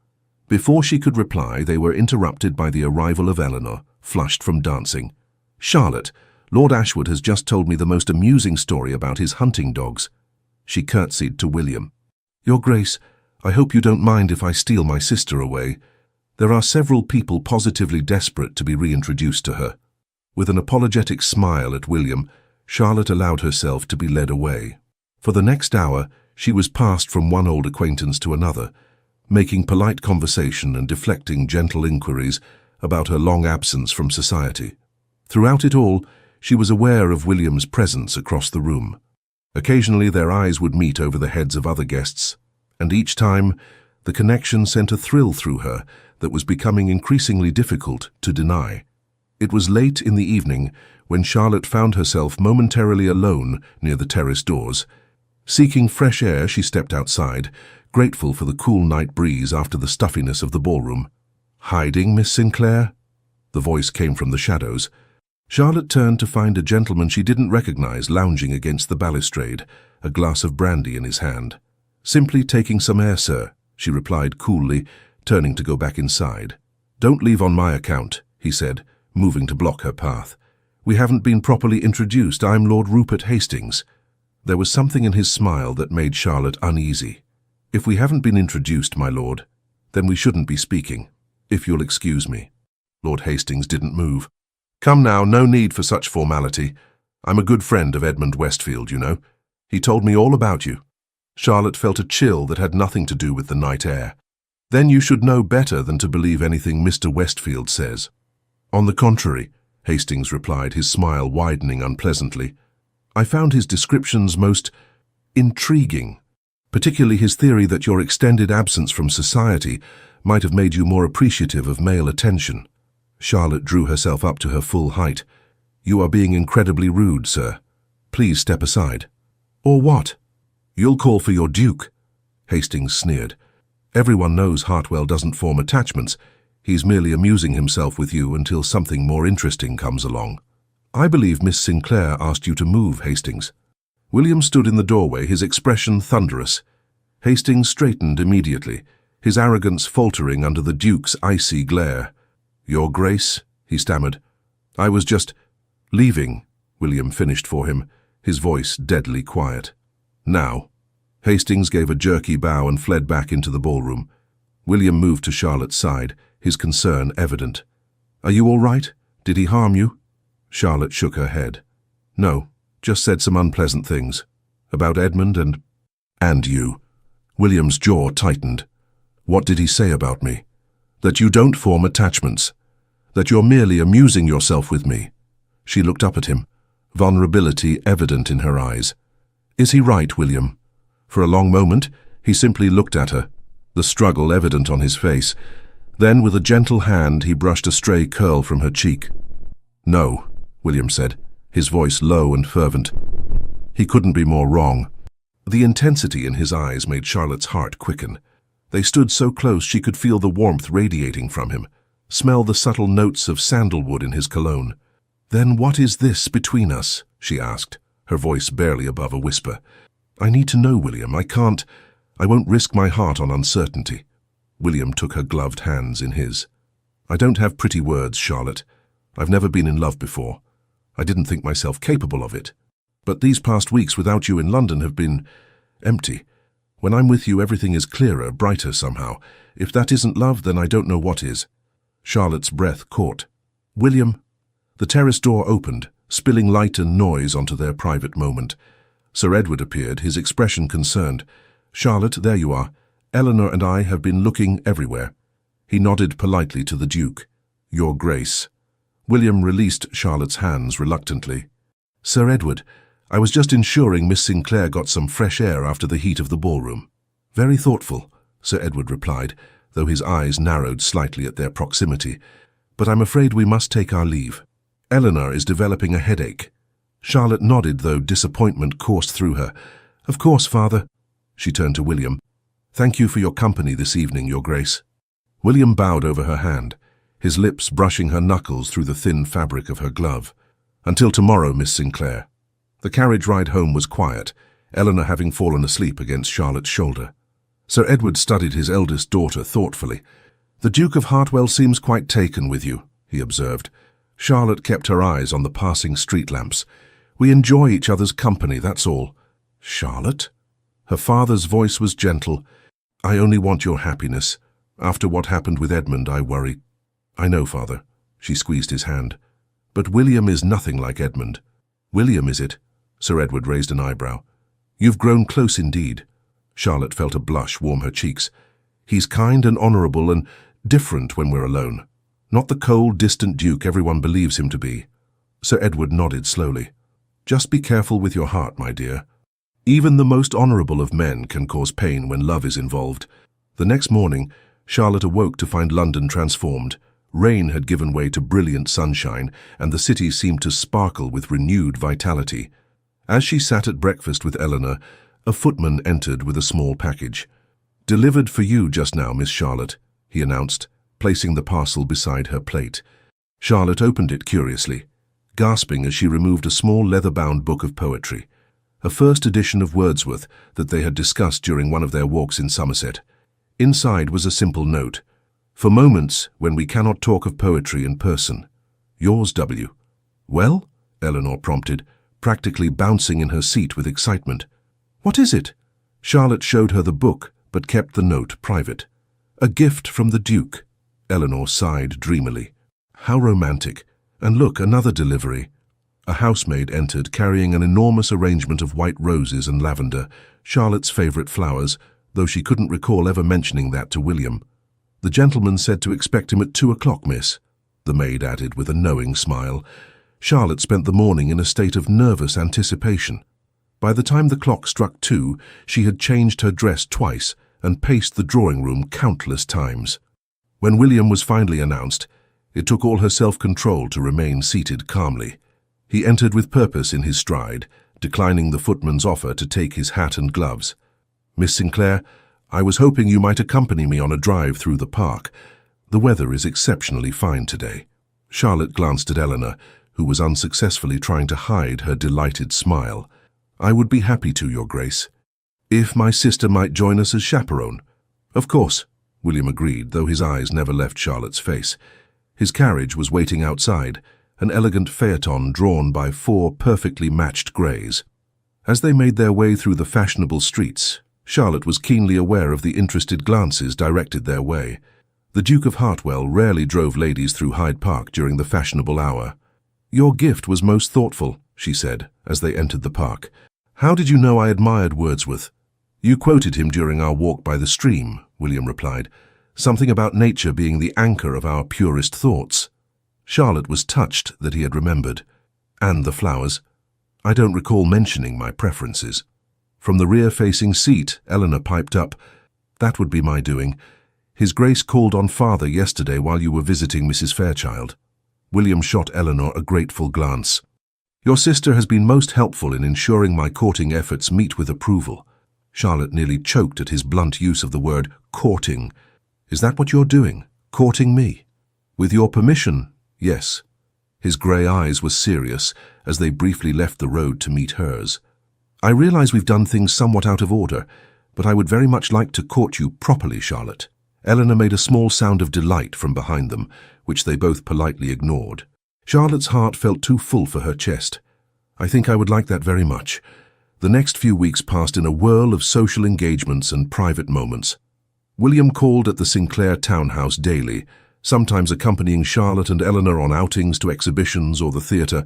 Before she could reply, they were interrupted by the arrival of Eleanor, flushed from dancing. "Charlotte, Lord Ashwood has just told me the most amusing story about his hunting dogs." She curtsied to William. "Your Grace, I hope you don't mind if I steal my sister away. There are several people positively desperate to be reintroduced to her." With an apologetic smile at William, Charlotte allowed herself to be led away. For the next hour, she was passed from one old acquaintance to another, making polite conversation and deflecting gentle inquiries about her long absence from society. Throughout it all, she was aware of William's presence across the room. Occasionally their eyes would meet over the heads of other guests, and each time the connection sent a thrill through her that was becoming increasingly difficult to deny. It was late in the evening when Charlotte found herself momentarily alone near the terrace doors. Seeking fresh air, she stepped outside, grateful for the cool night breeze after the stuffiness of the ballroom. "Hiding, Miss Sinclair?" The voice came from the shadows. Charlotte turned to find a gentleman she didn't recognize lounging against the balustrade, a glass of brandy in his hand. "Simply taking some air, sir," she replied coolly, turning to go back inside. "Don't leave on my account," he said, moving to block her path. "We haven't been properly introduced. I'm Lord Rupert Hastings." There was something in his smile that made Charlotte uneasy. "If we haven't been introduced, my lord, then we shouldn't be speaking, if you'll excuse me." Lord Hastings didn't move. "Come now, no need for such formality. I'm a good friend of Edmund Westfield, you know. He told me all about you." Charlotte felt a chill that had nothing to do with the night air. "Then you should know better than to believe anything Mr. Westfield says." "On the contrary," Hastings replied, his smile widening unpleasantly. "I found his descriptions most intriguing, particularly his theory that your extended absence from society might have made you more appreciative of male attention." Charlotte drew herself up to her full height. "You are being incredibly rude, sir. Please step aside." "Or what?" "You'll call for your Duke," Hastings sneered. "Everyone knows Hartwell doesn't form attachments. He's merely amusing himself with you until something more interesting comes along." "I believe Miss Sinclair asked you to move, Hastings." William stood in the doorway, his expression thunderous. Hastings straightened immediately, his arrogance faltering under the Duke's icy glare. "Your Grace," he stammered. "I was just leaving," William finished for him, his voice deadly quiet. "Now." Hastings gave a jerky bow and fled back into the ballroom. William moved to Charlotte's side, his concern evident. "Are you all right? Did he harm you?" Charlotte shook her head. "No, just said some unpleasant things. About Edmund and you." William's jaw tightened. "What did he say about me?" "That you don't form attachments. That you're merely amusing yourself with me." She looked up at him, vulnerability evident in her eyes. "Is he right, William?" For a long moment, he simply looked at her, the struggle evident on his face. Then, with a gentle hand, he brushed a stray curl from her cheek. "No," William said, his voice low and fervent. He couldn't be more wrong. The intensity in his eyes made Charlotte's heart quicken. They stood so close she could feel the warmth radiating from him, smell the subtle notes of sandalwood in his cologne. "Then what is this between us?" she asked, her voice barely above a whisper. "I need to know, William. I won't risk my heart on uncertainty." William took her gloved hands in his. "I don't have pretty words, Charlotte. I've never been in love before. I didn't think myself capable of it. But these past weeks without you in London have been empty. When I'm with you, everything is clearer, brighter somehow. If that isn't love, then I don't know what is." Charlotte's breath caught. "William." The terrace door opened, spilling light and noise onto their private moment. Sir Edward appeared, his expression concerned. "Charlotte, there you are. Eleanor and I have been looking everywhere." He nodded politely to the Duke. "Your Grace." William released Charlotte's hands reluctantly. "Sir Edward, I was just ensuring Miss Sinclair got some fresh air after the heat of the ballroom." "Very thoughtful," Sir Edward replied, though his eyes narrowed slightly at their proximity. "But I'm afraid we must take our leave. Eleanor is developing a headache." Charlotte nodded, though disappointment coursed through her. "Of course, Father." She turned to William. "Thank you for your company this evening, Your Grace." William bowed over her hand, his lips brushing her knuckles through the thin fabric of her glove. "Until tomorrow, Miss Sinclair." The carriage ride home was quiet, Eleanor having fallen asleep against Charlotte's shoulder. Sir Edward studied his eldest daughter thoughtfully. "The Duke of Hartwell seems quite taken with you," he observed. Charlotte kept her eyes on the passing street lamps. "We enjoy each other's company, that's all." "Charlotte?" Her father's voice was gentle. "I only want your happiness. After what happened with Edmund, I worry." "I know, Father." She squeezed his hand. "But William is nothing like Edmund." "William, is it?" Sir Edward raised an eyebrow. "You've grown close indeed." Charlotte felt a blush warm her cheeks. "He's kind and honourable and different when we're alone. Not the cold, distant Duke everyone believes him to be." Sir Edward nodded slowly. "Just be careful with your heart, my dear. Even the most honourable of men can cause pain when love is involved." The next morning, Charlotte awoke to find London transformed. Rain had given way to brilliant sunshine, and the city seemed to sparkle with renewed vitality. As she sat at breakfast with Eleanor, a footman entered with a small package. "Delivered for you just now, Miss Charlotte," he announced, placing the parcel beside her plate. Charlotte opened it curiously, gasping as she removed a small leather-bound book of poetry, a first edition of Wordsworth that they had discussed during one of their walks in Somerset. Inside was a simple note: "For moments when we cannot talk of poetry in person. Yours, W." "Well?" Eleanor prompted, practically bouncing in her seat with excitement. "What is it?" Charlotte showed her the book, but kept the note private. "A gift from the Duke." Eleanor sighed dreamily. "How romantic. And look, another delivery." A housemaid entered, carrying an enormous arrangement of white roses and lavender, Charlotte's favourite flowers, though she couldn't recall ever mentioning that to William. "The gentleman said to expect him at 2 o'clock, miss," the maid added with a knowing smile. Charlotte spent the morning in a state of nervous anticipation. By the time the clock struck 2, she had changed her dress twice and paced the drawing-room countless times. When William was finally announced, it took all her self-control to remain seated calmly. He entered with purpose in his stride, declining the footman's offer to take his hat and gloves. "Miss Sinclair, I was hoping you might accompany me on a drive through the park. The weather is exceptionally fine today." Charlotte glanced at Eleanor, who was unsuccessfully trying to hide her delighted smile. "I would be happy to, Your Grace. If my sister might join us as chaperone." "Of course," William agreed, though his eyes never left Charlotte's face. His carriage was waiting outside, an elegant phaeton drawn by 4 perfectly matched greys. As they made their way through the fashionable streets, Charlotte was keenly aware of the interested glances directed their way. The Duke of Hartwell rarely drove ladies through Hyde Park during the fashionable hour. "Your gift was most thoughtful," she said, as they entered the park. "How did you know I admired Wordsworth?" "You quoted him during our walk by the stream," William replied. "Something about nature being the anchor of our purest thoughts." Charlotte was touched that he had remembered. "And the flowers." "I don't recall mentioning my preferences." From the rear-facing seat, Eleanor piped up, "That would be my doing. His Grace called on Father yesterday while you were visiting Mrs. Fairchild." William shot Eleanor a grateful glance. "Your sister has been most helpful in ensuring my courting efforts meet with approval." Charlotte nearly choked at his blunt use of the word courting. "Is that what you're doing? Courting me?" "With your permission, yes." His grey eyes were serious as they briefly left the road to meet hers. "I realize we've done things somewhat out of order, but I would very much like to court you properly, Charlotte." Eleanor made a small sound of delight from behind them, which they both politely ignored. Charlotte's heart felt too full for her chest. "I think I would like that very much." The next few weeks passed in a whirl of social engagements and private moments. William called at the Sinclair townhouse daily, sometimes accompanying Charlotte and Eleanor on outings to exhibitions or the theatre,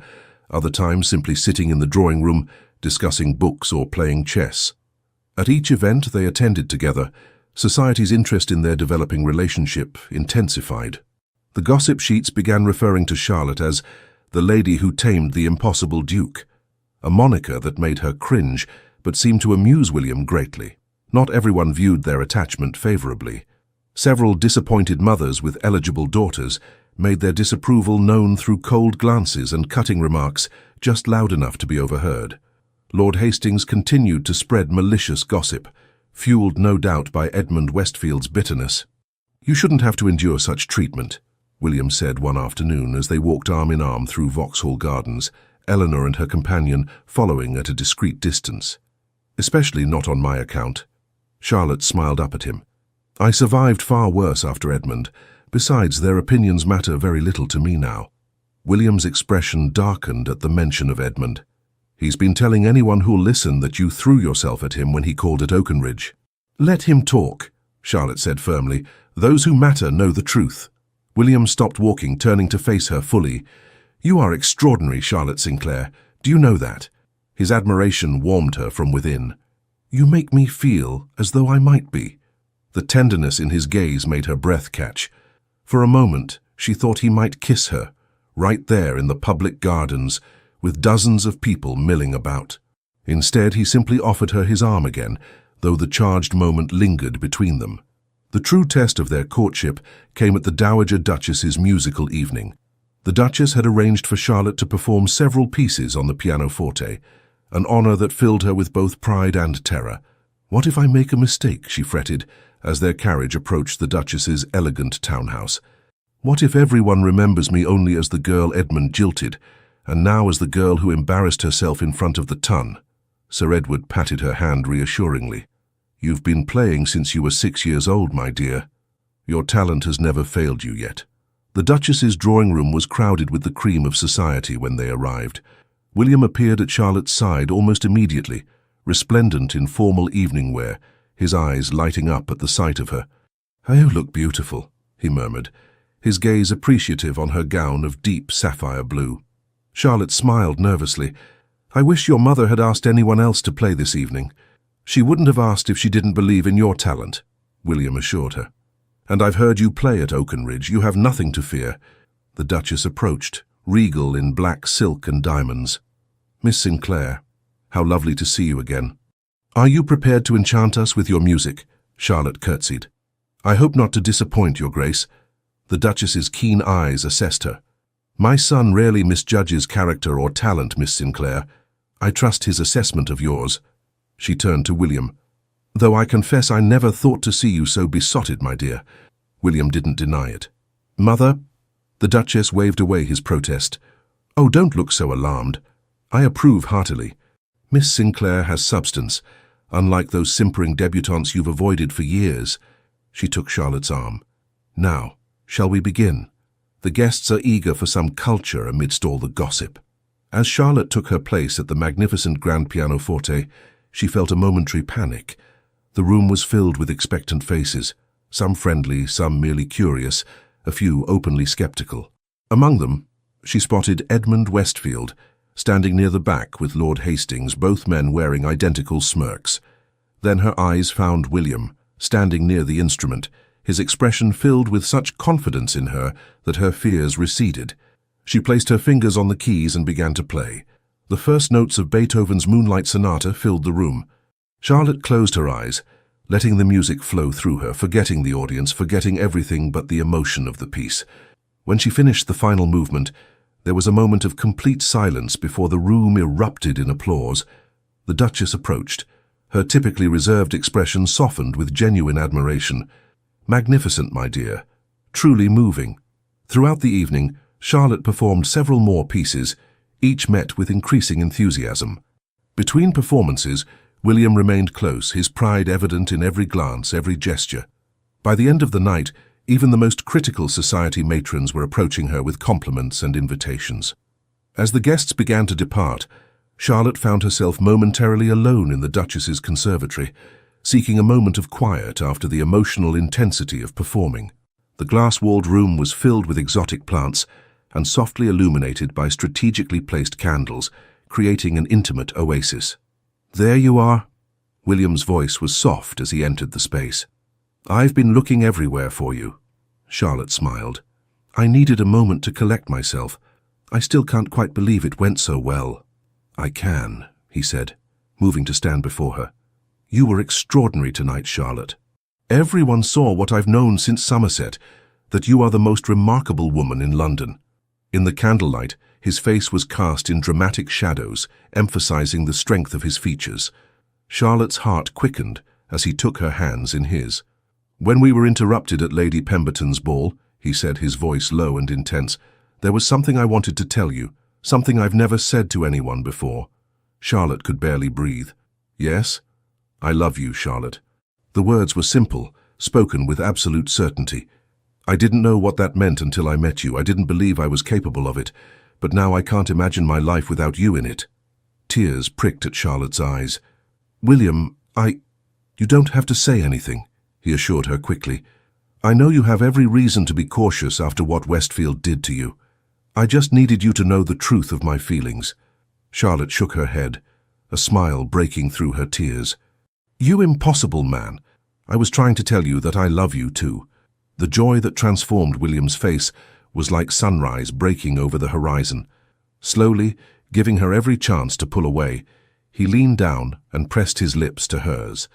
other times simply sitting in the drawing room, discussing books or playing chess. At each event they attended together, society's interest in their developing relationship intensified. The gossip sheets began referring to Charlotte as the lady who tamed the impossible Duke, a moniker that made her cringe but seemed to amuse William greatly. Not everyone viewed their attachment favorably. Several disappointed mothers with eligible daughters made their disapproval known through cold glances and cutting remarks just loud enough to be overheard. Lord Hastings continued to spread malicious gossip, fueled no doubt by Edmund Westfield's bitterness. "You shouldn't have to endure such treatment," William said one afternoon as they walked arm in arm through Vauxhall Gardens, Eleanor and her companion following at a discreet distance. "Especially not on my account." Charlotte smiled up at him. "I survived far worse after Edmund. Besides, their opinions matter very little to me now." William's expression darkened at the mention of Edmund. "He's been telling anyone who'll listen that you threw yourself at him when he called at Oakenridge." "Let him talk," Charlotte said firmly. "Those who matter know the truth." William stopped walking, turning to face her fully. "You are extraordinary, Charlotte Sinclair. Do you know that?" His admiration warmed her from within. "You make me feel as though I might be." The tenderness in his gaze made her breath catch. For a moment, she thought he might kiss her, right there in the public gardens, with dozens of people milling about. Instead, he simply offered her his arm again, though the charged moment lingered between them. The true test of their courtship came at the Dowager Duchess's musical evening. The Duchess had arranged for Charlotte to perform several pieces on the pianoforte, an honor that filled her with both pride and terror. "What if I make a mistake?" she fretted, as their carriage approached the Duchess's elegant townhouse. "What if everyone remembers me only as the girl Edmund jilted, and now as the girl who embarrassed herself in front of the ton?" Sir Edward patted her hand reassuringly. "You've been playing since you were 6 years old, my dear. Your talent has never failed you yet." The Duchess's drawing room was crowded with the cream of society when they arrived. William appeared at Charlotte's side almost immediately, resplendent in formal evening wear, his eyes lighting up at the sight of her. "You look beautiful," he murmured, his gaze appreciative on her gown of deep sapphire blue. Charlotte smiled nervously. "I wish your mother had asked anyone else to play this evening." "She wouldn't have asked if she didn't believe in your talent," William assured her. "And I've heard you play at Oakenridge. You have nothing to fear." The Duchess approached, regal in black silk and diamonds. "Miss Sinclair, how lovely to see you again. Are you prepared to enchant us with your music?" Charlotte curtsied. "I hope not to disappoint, Your Grace." The Duchess's keen eyes assessed her. "My son rarely misjudges character or talent, Miss Sinclair. I trust his assessment of yours." She turned to William. "Though I confess I never thought to see you so besotted, my dear." William didn't deny it. "Mother?" The Duchess waved away his protest. "Oh, don't look so alarmed. I approve heartily. Miss Sinclair has substance, unlike those simpering debutantes you've avoided for years." She took Charlotte's arm. "Now, shall we begin? The guests are eager for some culture amidst all the gossip." As Charlotte took her place at the magnificent grand pianoforte, she felt a momentary panic. The room was filled with expectant faces, some friendly, some merely curious, a few openly skeptical. Among them, she spotted Edmund Westfield, standing near the back with Lord Hastings, both men wearing identical smirks. Then her eyes found William, standing near the instrument, his expression filled with such confidence in her that her fears receded. She placed her fingers on the keys and began to play. The first notes of Beethoven's Moonlight Sonata filled the room. Charlotte closed her eyes, letting the music flow through her, forgetting the audience, forgetting everything but the emotion of the piece. When she finished the final movement, there was a moment of complete silence before the room erupted in applause. The Duchess approached. Her typically reserved expression softened with genuine admiration. "Magnificent, my dear. Truly moving." Throughout the evening, Charlotte performed several more pieces, each met with increasing enthusiasm. Between performances, William remained close, his pride evident in every glance, every gesture. By the end of the night, even the most critical society matrons were approaching her with compliments and invitations. As the guests began to depart, Charlotte found herself momentarily alone in the Duchess's conservatory, seeking a moment of quiet after the emotional intensity of performing. The glass-walled room was filled with exotic plants and softly illuminated by strategically placed candles, creating an intimate oasis. "There you are." William's voice was soft as he entered the space. "I've been looking everywhere for you." Charlotte smiled. "I needed a moment to collect myself. I still can't quite believe it went so well." "I can," he said, moving to stand before her. "You were extraordinary tonight, Charlotte. Everyone saw what I've known since Somerset, that you are the most remarkable woman in London." In the candlelight, his face was cast in dramatic shadows, emphasizing the strength of his features. Charlotte's heart quickened as he took her hands in his. "When we were interrupted at Lady Pemberton's ball," he said, his voice low and intense, "there was something I wanted to tell you, something I've never said to anyone before." Charlotte could barely breathe. "Yes?" "I love you, Charlotte." The words were simple, spoken with absolute certainty. "I didn't know what that meant until I met you. I didn't believe I was capable of it, but now I can't imagine my life without you in it." Tears pricked at Charlotte's eyes. "William, You don't have to say anything," he assured her quickly. "I know you have every reason to be cautious after what Westfield did to you. I just needed you to know the truth of my feelings." Charlotte shook her head, a smile breaking through her tears. "You impossible man. I was trying to tell you that I love you too." The joy that transformed William's face was like sunrise breaking over the horizon. Slowly, giving her every chance to pull away, he leaned down and pressed his lips to hers.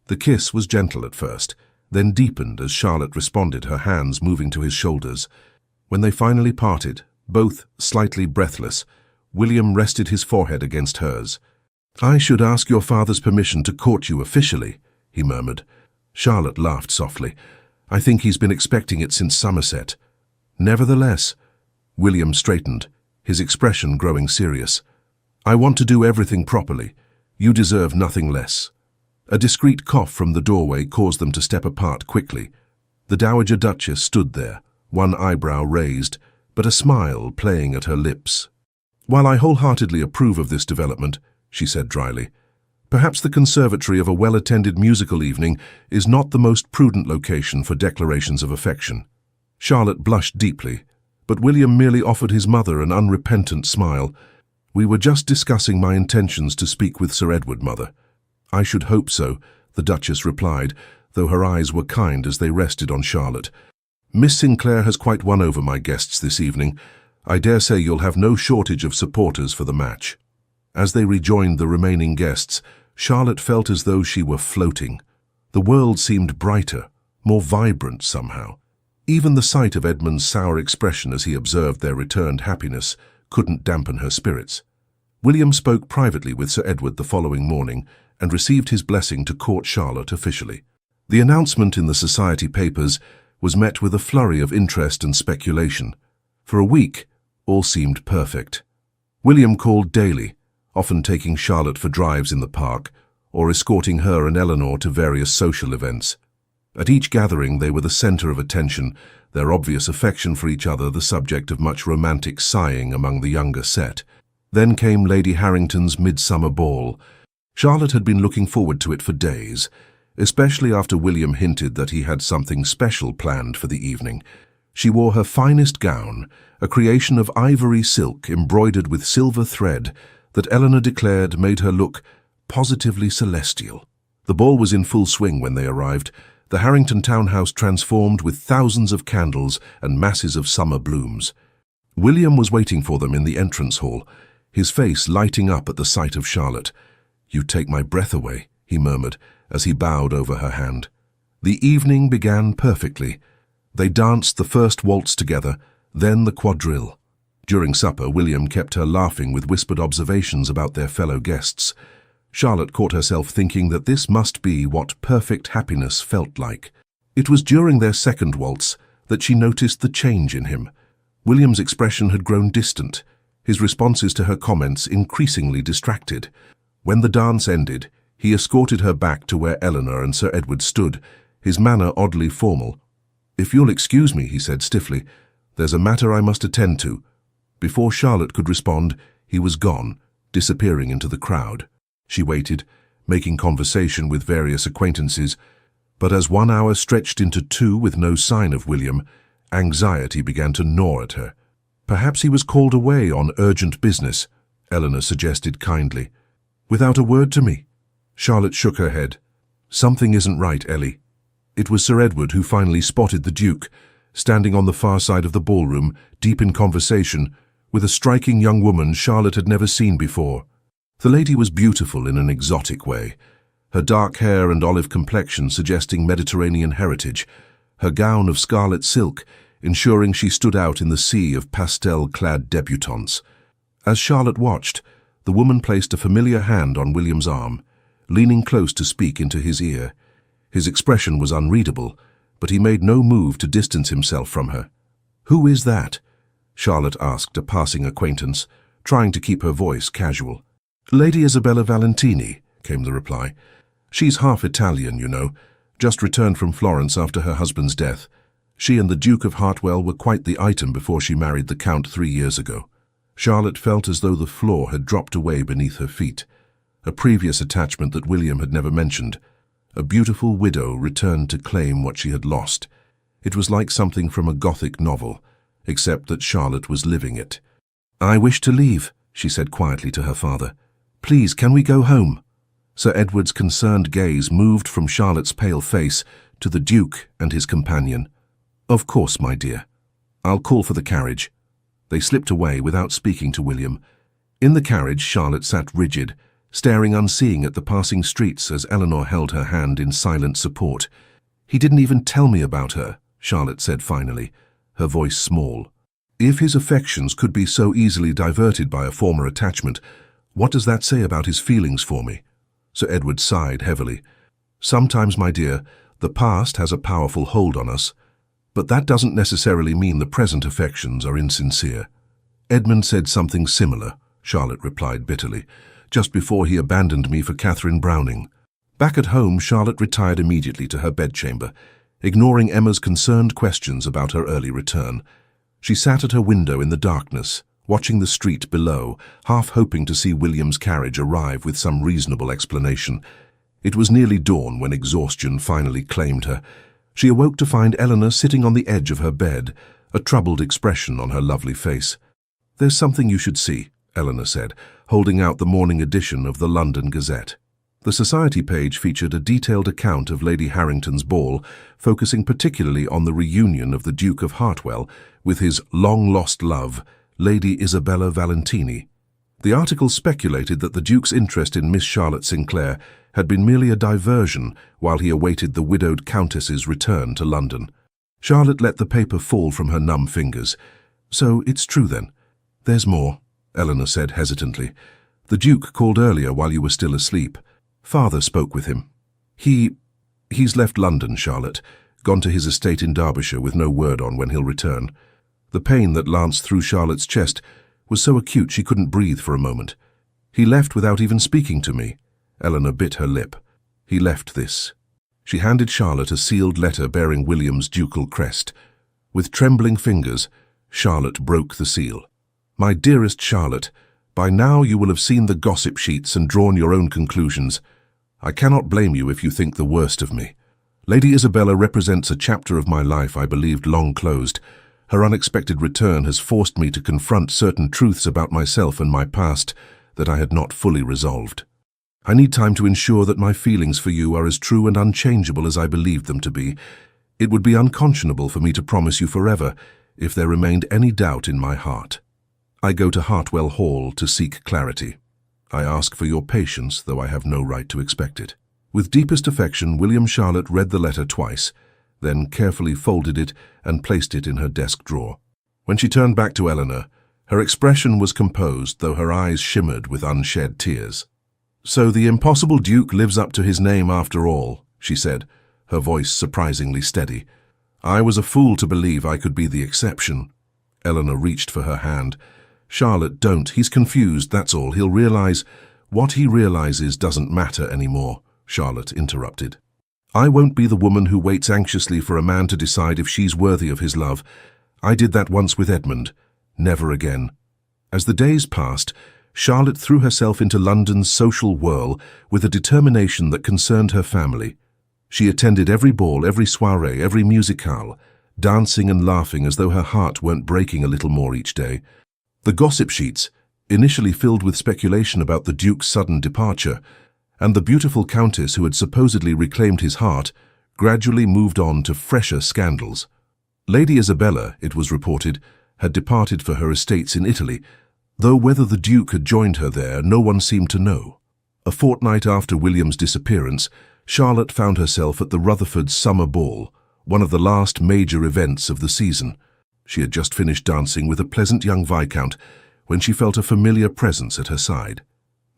The kiss was gentle at first, then deepened as Charlotte responded, her hands moving to his shoulders. When they finally parted, both slightly breathless, William rested his forehead against hers. "I should ask your father's permission to court you officially," he murmured. Charlotte laughed softly. "I think he's been expecting it since Somerset." "Nevertheless," William straightened, his expression growing serious, "I want to do everything properly. You deserve nothing less." A discreet cough from the doorway caused them to step apart quickly. The Dowager Duchess stood there, one eyebrow raised, but a smile playing at her lips. "While I wholeheartedly approve of this development," she said dryly, "perhaps the conservatory of a well-attended musical evening is not the most prudent location for declarations of affection." Charlotte blushed deeply, but William merely offered his mother an unrepentant smile. "We were just discussing my intentions to speak with Sir Edward, mother." "I should hope so," the Duchess replied, though her eyes were kind as they rested on Charlotte. "Miss Sinclair has quite won over my guests this evening. I dare say you'll have no shortage of supporters for the match." As they rejoined the remaining guests, Charlotte felt as though she were floating. The world seemed brighter, more vibrant somehow. Even the sight of Edmund's sour expression as he observed their returned happiness couldn't dampen her spirits. William spoke privately with Sir Edward the following morning and received his blessing to court Charlotte officially. The announcement in the society papers was met with a flurry of interest and speculation. For a week, all seemed perfect. William called daily, often taking Charlotte for drives in the park or escorting her and Eleanor to various social events. At each gathering they were the center of attention, their obvious affection for each other the subject of much romantic sighing among the younger set. Then came Lady Harrington's midsummer ball. Charlotte had been looking forward to it for days, especially after William hinted that he had something special planned for the evening. She wore her finest gown, a creation of ivory silk embroidered with silver thread that Eleanor declared made her look positively celestial. The ball was in full swing when they arrived, the Harrington townhouse transformed with thousands of candles and masses of summer blooms. William was waiting for them in the entrance hall, his face lighting up at the sight of Charlotte. "You take my breath away," he murmured as he bowed over her hand. The evening began perfectly. They danced the first waltz together, then the quadrille. During supper, William kept her laughing with whispered observations about their fellow guests. Charlotte caught herself thinking that this must be what perfect happiness felt like. It was during their second waltz that she noticed the change in him. William's expression had grown distant, his responses to her comments increasingly distracted. When the dance ended, he escorted her back to where Eleanor and Sir Edward stood, his manner oddly formal. "If you'll excuse me," he said stiffly, "there's a matter I must attend to." Before Charlotte could respond, he was gone, disappearing into the crowd. She waited, making conversation with various acquaintances, but as 1 hour stretched into 2 with no sign of William, anxiety began to gnaw at her. "Perhaps he was called away on urgent business," Eleanor suggested kindly. "Without a word to me?" Charlotte shook her head. "Something isn't right, Ellie." It was Sir Edward who finally spotted the Duke, standing on the far side of the ballroom, deep in conversation, with a striking young woman Charlotte had never seen before. The lady was beautiful in an exotic way. her dark hair and olive complexion suggesting Mediterranean heritage, her gown of scarlet silk ensuring she stood out in the sea of pastel-clad debutantes. As Charlotte watched, the woman placed a familiar hand on William's arm, leaning close to speak into his ear. His expression was unreadable, but he made no move to distance himself from her. "Who is that?" Charlotte asked a passing acquaintance, trying to keep her voice casual. "Lady Isabella Valentini," came the reply. "She's half Italian, you know, just returned from Florence after her husband's death. She and the Duke of Hartwell were quite the item before she married the Count 3 years ago." Charlotte felt as though the floor had dropped away beneath her feet. A previous attachment that William had never mentioned. A beautiful widow returned to claim what she had lost. It was like something from a Gothic novel, except that Charlotte was living it. "I wish to leave," she said quietly to her father. "Please, can we go home?" Sir Edward's concerned gaze moved from Charlotte's pale face to the Duke and his companion. "Of course, my dear. I'll call for the carriage." They slipped away without speaking to William. In the carriage, Charlotte sat rigid, staring unseeing at the passing streets as Eleanor held her hand in silent support. "He didn't even tell me about her," Charlotte said finally, her voice small. "If his affections could be so easily diverted by a former attachment, what does that say about his feelings for me?" Sir Edward sighed heavily. "Sometimes, my dear, the past has a powerful hold on us, but that doesn't necessarily mean the present affections are insincere." "Edmund said something similar," Charlotte replied bitterly, "just before he abandoned me for Catherine Browning." Back at home, Charlotte retired immediately to her bedchamber, ignoring Emma's concerned questions about her early return. She sat at her window in the darkness, watching the street below, half hoping to see William's carriage arrive with some reasonable explanation. It was nearly dawn when exhaustion finally claimed her. She awoke to find Eleanor sitting on the edge of her bed, a troubled expression on her lovely face. "There's something you should see," Eleanor said, holding out the morning edition of the London Gazette. The society page featured a detailed account of Lady Harrington's ball, focusing particularly on the reunion of the Duke of Hartwell with his long-lost love, Lady Isabella Valentini. The article speculated that the Duke's interest in Miss Charlotte Sinclair had been merely a diversion while he awaited the widowed Countess's return to London. Charlotte let the paper fall from her numb fingers. "So it's true then?" "There's more," Eleanor said hesitantly. "The Duke called earlier while you were still asleep. Father spoke with him. He's left London, Charlotte, gone to his estate in Derbyshire with no word on when he'll return." The pain that lanced through Charlotte's chest was so acute she couldn't breathe for a moment. "He left without even speaking to me." Eleanor bit her lip. "He left this." She handed Charlotte a sealed letter bearing William's ducal crest. With trembling fingers, Charlotte broke the seal. "My dearest Charlotte, by now you will have seen the gossip sheets and drawn your own conclusions. I cannot blame you if you think the worst of me. Lady Isabella represents a chapter of my life I believed long closed. Her unexpected return has forced me to confront certain truths about myself and my past that I had not fully resolved. I need time to ensure that my feelings for you are as true and unchangeable as I believed them to be. It would be unconscionable for me to promise you forever if there remained any doubt in my heart. I go to Hartwell Hall to seek clarity. I ask for your patience, though I have no right to expect it." With deepest affection, William Charlotte read the letter twice, then carefully folded it and placed it in her desk drawer. When she turned back to Eleanor, her expression was composed, though her eyes shimmered with unshed tears. "So the impossible Duke lives up to his name after all," she said, her voice surprisingly steady. "I was a fool to believe I could be the exception." Eleanor reached for her hand. "Charlotte, don't. He's confused, that's all. He'll realize—" "What he realizes doesn't matter anymore," Charlotte interrupted. "I won't be the woman who waits anxiously for a man to decide if she's worthy of his love. I did that once with Edmund. Never again." As the days passed, Charlotte threw herself into London's social whirl with a determination that concerned her family. She attended every ball, every soirée, every musicale, dancing and laughing as though her heart weren't breaking a little more each day. The gossip sheets, initially filled with speculation about the Duke's sudden departure, and the beautiful Countess who had supposedly reclaimed his heart, gradually moved on to fresher scandals. Lady Isabella, it was reported, had departed for her estates in Italy, though whether the Duke had joined her there no one seemed to know. A fortnight after William's disappearance, Charlotte found herself at the Rutherfords' summer ball, one of the last major events of the season. She had just finished dancing with a pleasant young viscount when she felt a familiar presence at her side.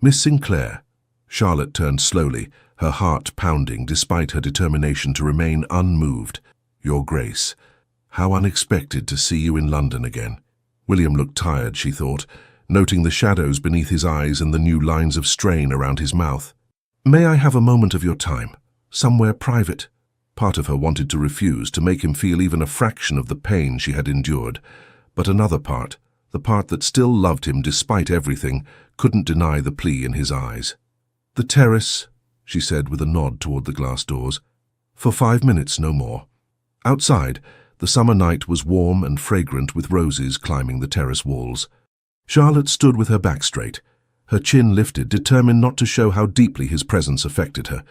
"Miss Sinclair." Charlotte turned slowly, her heart pounding despite her determination to remain unmoved. "Your Grace, how unexpected to see you in London again." William looked tired, she thought, noting the shadows beneath his eyes and the new lines of strain around his mouth. "May I have a moment of your time? Somewhere private?" Part of her wanted to refuse, to make him feel even a fraction of the pain she had endured. But another part, the part that still loved him despite everything, couldn't deny the plea in his eyes. "The terrace," she said with a nod toward the glass doors. "For 5 minutes, no more." Outside, the summer night was warm and fragrant with roses climbing the terrace walls. Charlotte stood with her back straight, her chin lifted, determined not to show how deeply his presence affected her.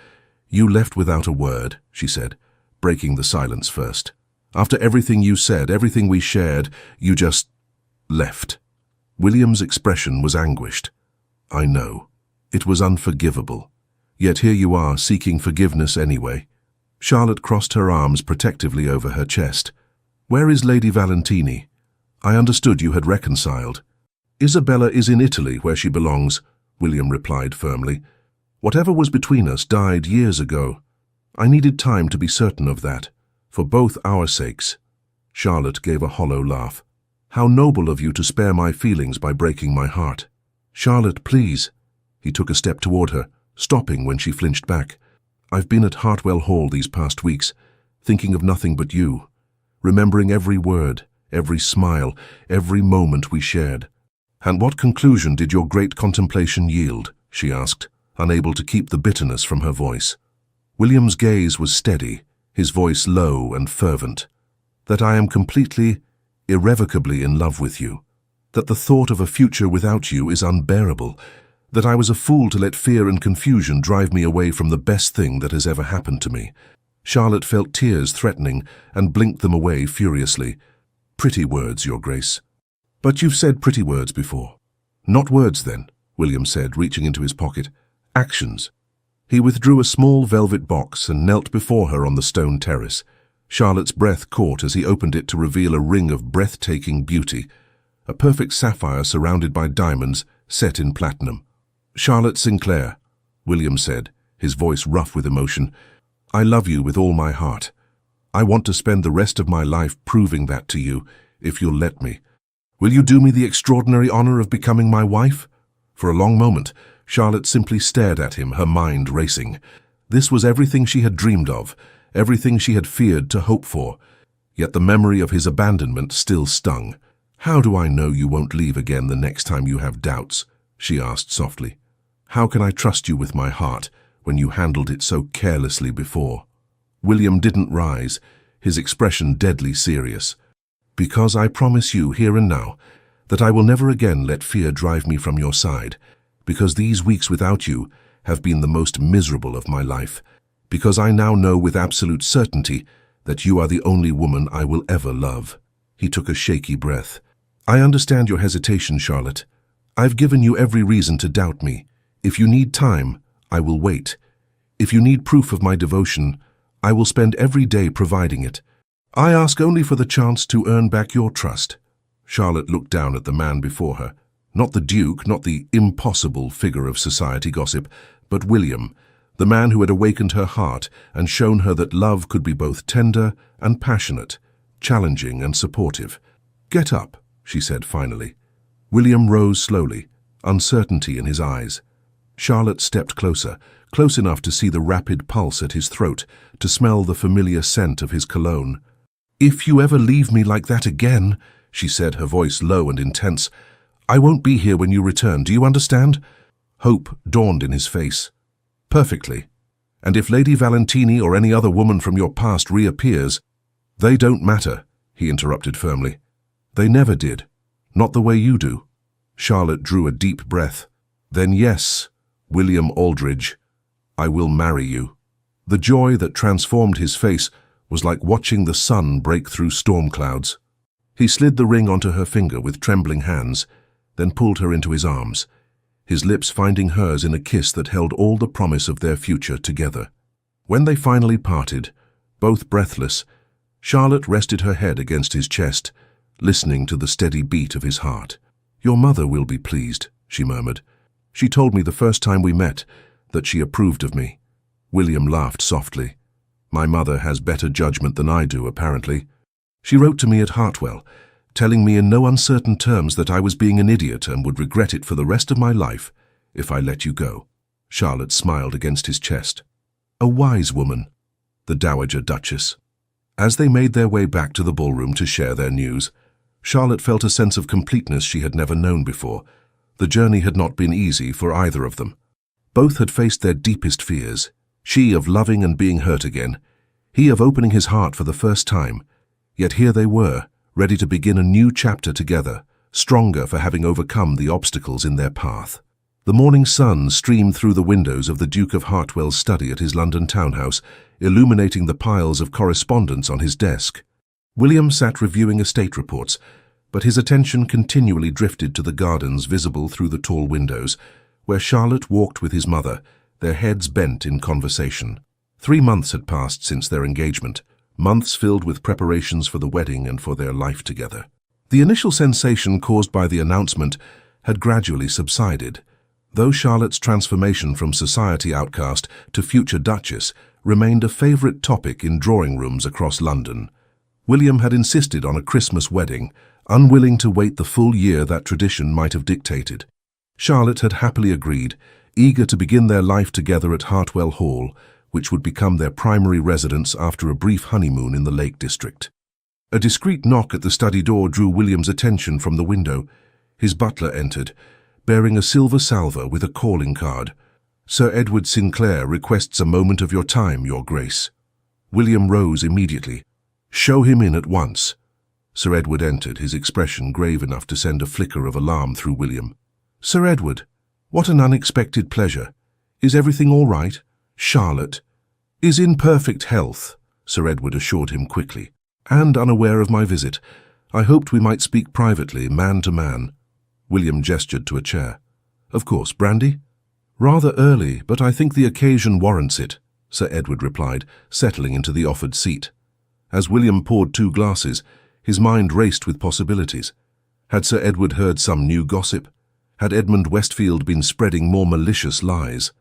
"You left without a word," she said, breaking the silence first. "After everything you said, everything we shared, you just left." William's expression was anguished. "I know. It was unforgivable. Yet here you are, seeking forgiveness anyway." Charlotte crossed her arms protectively over her chest. "Where is Lady Valentini? I understood you had reconciled." "Isabella is in Italy, where she belongs," William replied firmly. "Whatever was between us died years ago. I needed time to be certain of that, for both our sakes." Charlotte gave a hollow laugh. "How noble of you to spare my feelings by breaking my heart." "Charlotte, please." He took a step toward her, stopping when she flinched back. "I've been at Hartwell Hall these past weeks, thinking of nothing but you, remembering every word, every smile, every moment we shared." "And what conclusion did your great contemplation yield?" she asked, unable to keep the bitterness from her voice. William's gaze was steady, his voice low and fervent. "That I am completely, irrevocably in love with you. That the thought of a future without you is unbearable. That I was a fool to let fear and confusion drive me away from the best thing that has ever happened to me." Charlotte felt tears threatening and blinked them away furiously. "Pretty words, Your Grace." "But you've said pretty words before." "Not words, then," William said, reaching into his pocket. "Actions." He withdrew a small velvet box and knelt before her on the stone terrace. Charlotte's breath caught as he opened it to reveal a ring of breathtaking beauty, a perfect sapphire surrounded by diamonds set in platinum. "Charlotte Sinclair," William said, his voice rough with emotion, "I love you with all my heart. I want to spend the rest of my life proving that to you, if you'll let me. Will you do me the extraordinary honor of becoming my wife?" For a long moment, Charlotte simply stared at him, her mind racing. This was everything she had dreamed of, everything she had feared to hope for. Yet the memory of his abandonment still stung. "How do I know you won't leave again the next time you have doubts?" she asked softly. "How can I trust you with my heart when you handled it so carelessly before?" William didn't rise, his expression deadly serious. "Because I promise you here and now that I will never again let fear drive me from your side, because these weeks without you have been the most miserable of my life, because I now know with absolute certainty that you are the only woman I will ever love." He took a shaky breath. "I understand your hesitation, Charlotte. I've given you every reason to doubt me. If you need time, I will wait. If you need proof of my devotion, I will spend every day providing it. I ask only for the chance to earn back your trust." Charlotte looked down at the man before her. Not the Duke, not the impossible figure of society gossip, but William, the man who had awakened her heart and shown her that love could be both tender and passionate, challenging and supportive. "Get up," she said finally. William rose slowly, uncertainty in his eyes. Charlotte stepped closer, close enough to see the rapid pulse at his throat, to smell the familiar scent of his cologne. "If you ever leave me like that again," she said, her voice low and intense, "I won't be here when you return, do you understand?" Hope dawned in his face. "Perfectly. And if Lady Valentini or any other woman from your past reappears—" "They don't matter," he interrupted firmly. "They never did. Not the way you do." Charlotte drew a deep breath. "Then yes, William Aldridge, I will marry you." The joy that transformed his face was like watching the sun break through storm clouds. He slid the ring onto her finger with trembling hands, then pulled her into his arms. his lips finding hers in a kiss that held all the promise of their future together. When they finally parted, both breathless, Charlotte rested her head against his chest, listening to the steady beat of his heart. "Your mother will be pleased," she murmured. "She told me the first time we met that she approved of me." William laughed softly. "My mother has better judgment than I do, apparently. She wrote to me at Hartwell, telling me in no uncertain terms that I was being an idiot and would regret it for the rest of my life if I let you go." Charlotte smiled against his chest. "A wise woman," the Dowager Duchess. As they made their way back to the ballroom to share their news, Charlotte felt a sense of completeness she had never known before. The journey had not been easy for either of them. Both had faced their deepest fears, she of loving and being hurt again, he of opening his heart for the first time. Yet here they were, ready to begin a new chapter together, stronger for having overcome the obstacles in their path. The morning sun streamed through the windows of the Duke of Hartwell's study at his London townhouse, illuminating the piles of correspondence on his desk. William sat reviewing estate reports, but his attention continually drifted to the gardens visible through the tall windows, where Charlotte walked with his mother, their heads bent in conversation. 3 months had passed since their engagement, months filled with preparations for the wedding and for their life together. The initial sensation caused by the announcement had gradually subsided, though Charlotte's transformation from society outcast to future duchess remained a favourite topic in drawing rooms across London. William had insisted on a Christmas wedding, unwilling to wait the full year that tradition might have dictated. Charlotte had happily agreed, eager to begin their life together at Hartwell Hall, which would become their primary residence after a brief honeymoon in the Lake District. A discreet knock at the study door drew William's attention from the window. His butler entered, bearing a silver salver with a calling card. "Sir Edward Sinclair requests a moment of your time, Your Grace." William rose immediately. "Show him in at once." Sir Edward entered, his expression grave enough to send a flicker of alarm through William. "Sir Edward, what an unexpected pleasure. Is everything all right? Charlotte is in perfect health," Sir Edward assured him quickly. "And unaware of my visit. I hoped we might speak privately, man to man." William gestured to a chair. "Of course, brandy?" "Rather early, but I think the occasion warrants it," Sir Edward replied, settling into the offered seat. As William poured 2 glasses, his mind raced with possibilities. Had Sir Edward heard some new gossip? Had Edmund Westfield been spreading more malicious lies?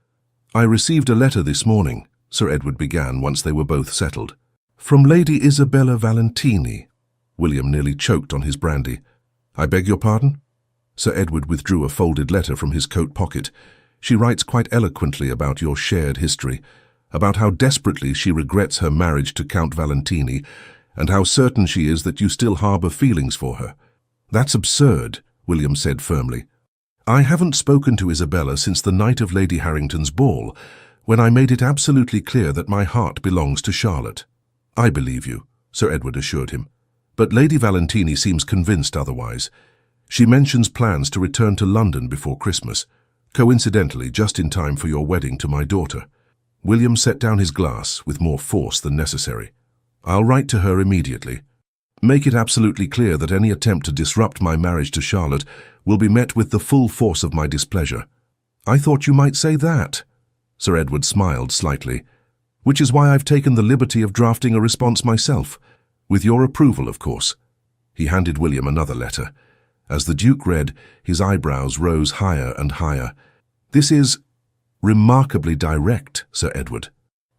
"I received a letter this morning," Sir Edward began once they were both settled. "From Lady Isabella Valentini." William nearly choked on his brandy. "I beg your pardon?" Sir Edward withdrew a folded letter from his coat pocket. "She writes quite eloquently about your shared history, about how desperately she regrets her marriage to Count Valentini, and how certain she is that you still harbour feelings for her." "That's absurd," William said firmly. "I haven't spoken to Isabella since the night of Lady Harrington's ball, when I made it absolutely clear that my heart belongs to Charlotte." "I believe you," Sir Edward assured him. "But Lady Valentini seems convinced otherwise. She mentions plans to return to London before Christmas, coincidentally just in time for your wedding to my daughter." William set down his glass with more force than necessary. "I'll write to her immediately. Make it absolutely clear that any attempt to disrupt my marriage to Charlotte will be met with the full force of my displeasure." "I thought you might say that." Sir Edward smiled slightly. "Which is why I've taken the liberty of drafting a response myself. With your approval, of course." He handed William another letter. As the Duke read, his eyebrows rose higher and higher. "This is remarkably direct, Sir Edward."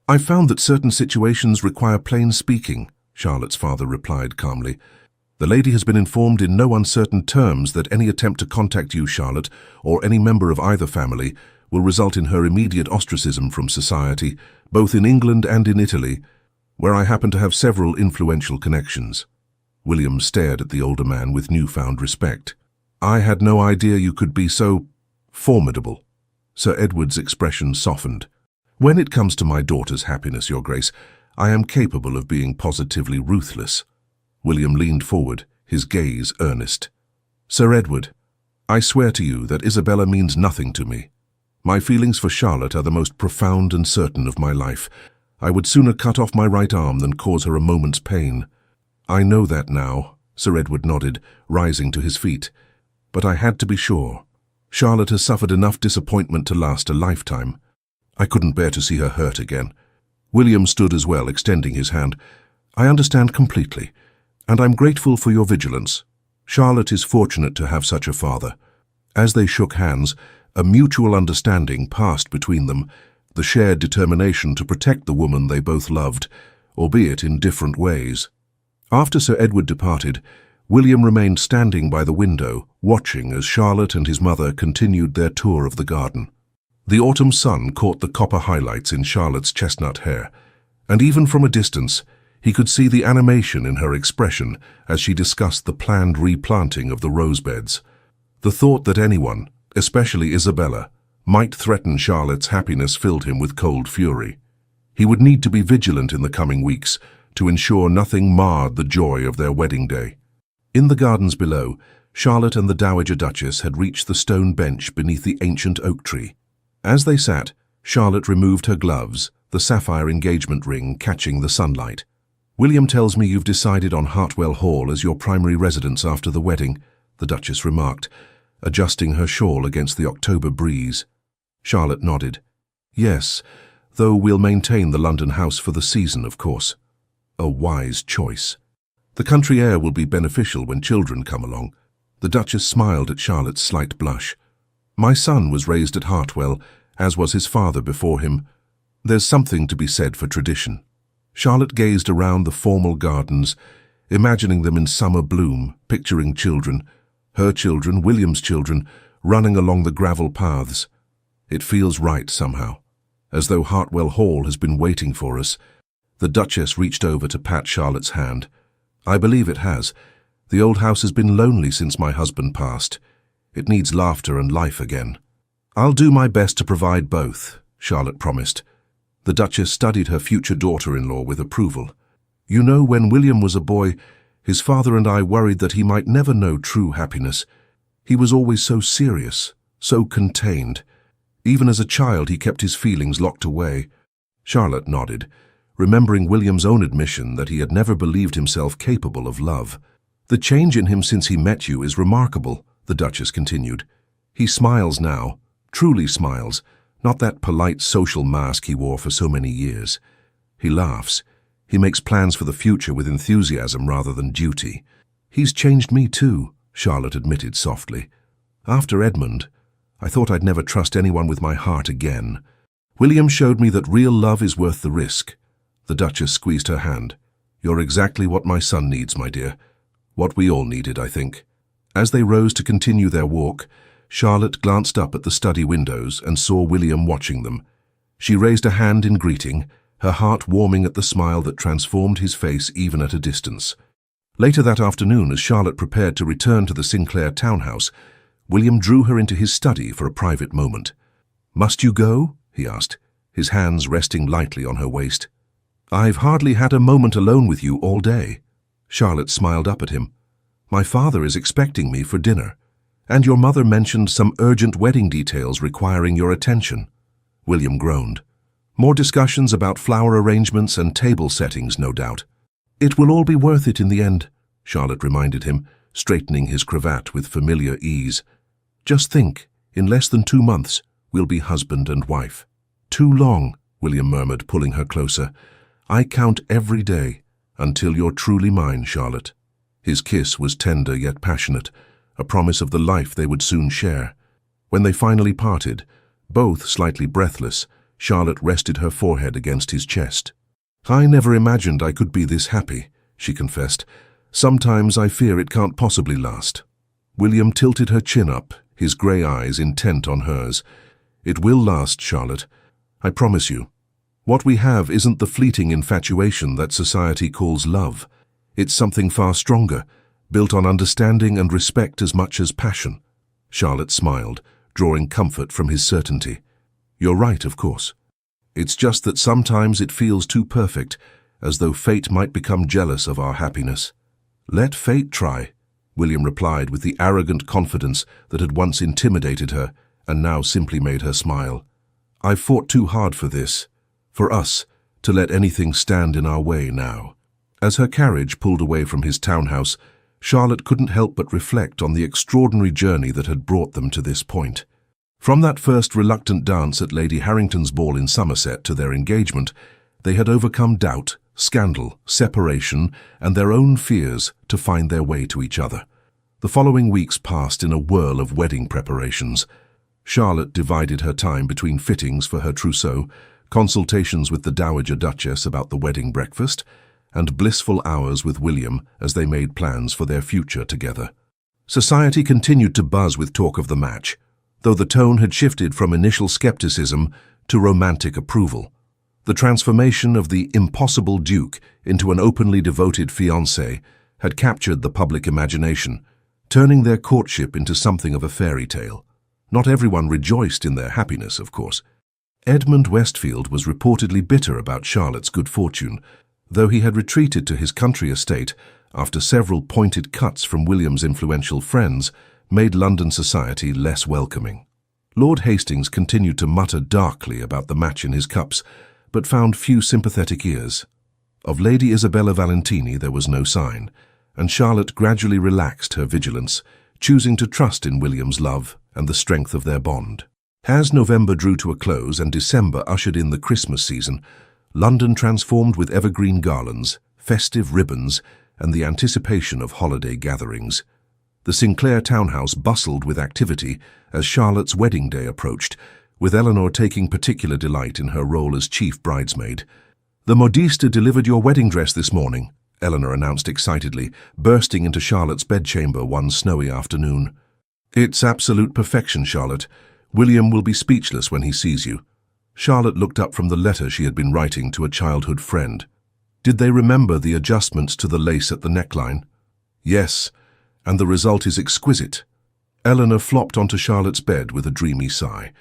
"I've found that certain situations require plain speaking," Charlotte's father replied calmly. "The lady has been informed in no uncertain terms that any attempt to contact you, Charlotte, or any member of either family, will result in her immediate ostracism from society, both in England and in Italy, where I happen to have several influential connections." William stared at the older man with newfound respect. "I had no idea you could be so formidable." Sir Edward's expression softened. "When it comes to my daughter's happiness, Your Grace, I am capable of being positively ruthless." William leaned forward, his gaze earnest. "Sir Edward, I swear to you that Isabella means nothing to me. My feelings for Charlotte are the most profound and certain of my life. I would sooner cut off my right arm than cause her a moment's pain." "I know that now," Sir Edward nodded, rising to his feet. "But I had to be sure. Charlotte has suffered enough disappointment to last a lifetime. I couldn't bear to see her hurt again. William stood as well, extending his hand. I understand completely, and I'm grateful for your vigilance. Charlotte is fortunate to have such a father. As they shook hands, a mutual understanding passed between them, the shared determination to protect the woman they both loved, albeit in different ways. After Sir Edward departed, William remained standing by the window, watching as Charlotte and his mother continued their tour of the garden. The autumn sun caught the copper highlights in Charlotte's chestnut hair, and even from a distance, he could see the animation in her expression as she discussed the planned replanting of the rose beds. The thought that anyone, especially Isabella, might threaten Charlotte's happiness filled him with cold fury. He would need to be vigilant in the coming weeks to ensure nothing marred the joy of their wedding day. In the gardens below, Charlotte and the Dowager Duchess had reached the stone bench beneath the ancient oak tree. As they sat, Charlotte removed her gloves, the sapphire engagement ring catching the sunlight. "William tells me you've decided on Hartwell Hall as your primary residence after the wedding," the Duchess remarked, adjusting her shawl against the October breeze. Charlotte nodded. "Yes, though we'll maintain the London house for the season, of course." A wise choice. "The country air will be beneficial when children come along." The Duchess smiled at Charlotte's slight blush. "My son was raised at Hartwell, as was his father before him. There's something to be said for tradition." Charlotte gazed around the formal gardens, imagining them in summer bloom, picturing children, her children, William's children, running along the gravel paths. It feels right somehow, as though Hartwell Hall has been waiting for us. The Duchess reached over to pat Charlotte's hand. "I believe it has. The old house has been lonely since my husband passed. It needs laughter and life again." "I'll do my best to provide both," Charlotte promised. The Duchess studied her future daughter-in-law with approval. "You know, when William was a boy, his father and I worried that he might never know true happiness. He was always so serious, so contained. Even as a child, he kept his feelings locked away." Charlotte nodded, remembering William's own admission that he had never believed himself capable of love. "The change in him since he met you is remarkable," the Duchess continued. "He smiles now, truly smiles, not that polite social mask he wore for so many years. He laughs. He makes plans for the future with enthusiasm rather than duty." "He's changed me too," Charlotte admitted softly. "After Edmund, I thought I'd never trust anyone with my heart again. William showed me that real love is worth the risk." The Duchess squeezed her hand. "You're exactly what my son needs, my dear. What we all needed, I think." As they rose to continue their walk, Charlotte glanced up at the study windows and saw William watching them. She raised a hand in greeting, her heart warming at the smile that transformed his face even at a distance. Later that afternoon, as Charlotte prepared to return to the Sinclair townhouse, William drew her into his study for a private moment. "Must you go?" he asked, his hands resting lightly on her waist. "I've hardly had a moment alone with you all day." Charlotte smiled up at him. "My father is expecting me for dinner, and your mother mentioned some urgent wedding details requiring your attention." William groaned. "More discussions about flower arrangements and table settings, no doubt." "It will all be worth it in the end," Charlotte reminded him, straightening his cravat with familiar ease. "Just think, in less than 2 months, we'll be husband and wife." "Too long," William murmured, pulling her closer. "I count every day until you're truly mine, Charlotte." His kiss was tender yet passionate, a promise of the life they would soon share. When they finally parted, both slightly breathless, Charlotte rested her forehead against his chest. "I never imagined I could be this happy," she confessed. "Sometimes I fear it can't possibly last." William tilted her chin up, his grey eyes intent on hers. "It will last, Charlotte. I promise you. What we have isn't the fleeting infatuation that society calls love. It's something far stronger, built on understanding and respect as much as passion." Charlotte smiled, drawing comfort from his certainty. "You're right, of course. It's just that sometimes it feels too perfect, as though fate might become jealous of our happiness." "Let fate try," William replied with the arrogant confidence that had once intimidated her and now simply made her smile. "I've fought too hard for this, for us, to let anything stand in our way now." As her carriage pulled away from his townhouse, Charlotte couldn't help but reflect on the extraordinary journey that had brought them to this point. From that first reluctant dance at Lady Harrington's ball in Somerset to their engagement, they had overcome doubt, scandal, separation, and their own fears to find their way to each other. The following weeks passed in a whirl of wedding preparations. Charlotte divided her time between fittings for her trousseau, consultations with the Dowager Duchess about the wedding breakfast, and blissful hours with William as they made plans for their future together. Society continued to buzz with talk of the match, though the tone had shifted from initial skepticism to romantic approval. The transformation of the impossible Duke into an openly devoted fiancé had captured the public imagination, turning their courtship into something of a fairy tale. Not everyone rejoiced in their happiness, of course. Edmund Westfield was reportedly bitter about Charlotte's good fortune, though he had retreated to his country estate after several pointed cuts from William's influential friends made London society less welcoming. Lord Hastings continued to mutter darkly about the match in his cups, but found few sympathetic ears. Of Lady Isabella Valentini there was no sign, and Charlotte gradually relaxed her vigilance, choosing to trust in William's love and the strength of their bond. As November drew to a close and December ushered in the Christmas season, London transformed with evergreen garlands, festive ribbons, and the anticipation of holiday gatherings. The Sinclair townhouse bustled with activity as Charlotte's wedding day approached, with Eleanor taking particular delight in her role as chief bridesmaid. "The modiste delivered your wedding dress this morning," Eleanor announced excitedly, bursting into Charlotte's bedchamber one snowy afternoon. "It's absolute perfection, Charlotte. William will be speechless when he sees you." Charlotte looked up from the letter she had been writing to a childhood friend. Did they remember the adjustments to the lace at the neckline? Yes, and the result is exquisite. Eleanor flopped onto Charlotte's bed with a dreamy sigh.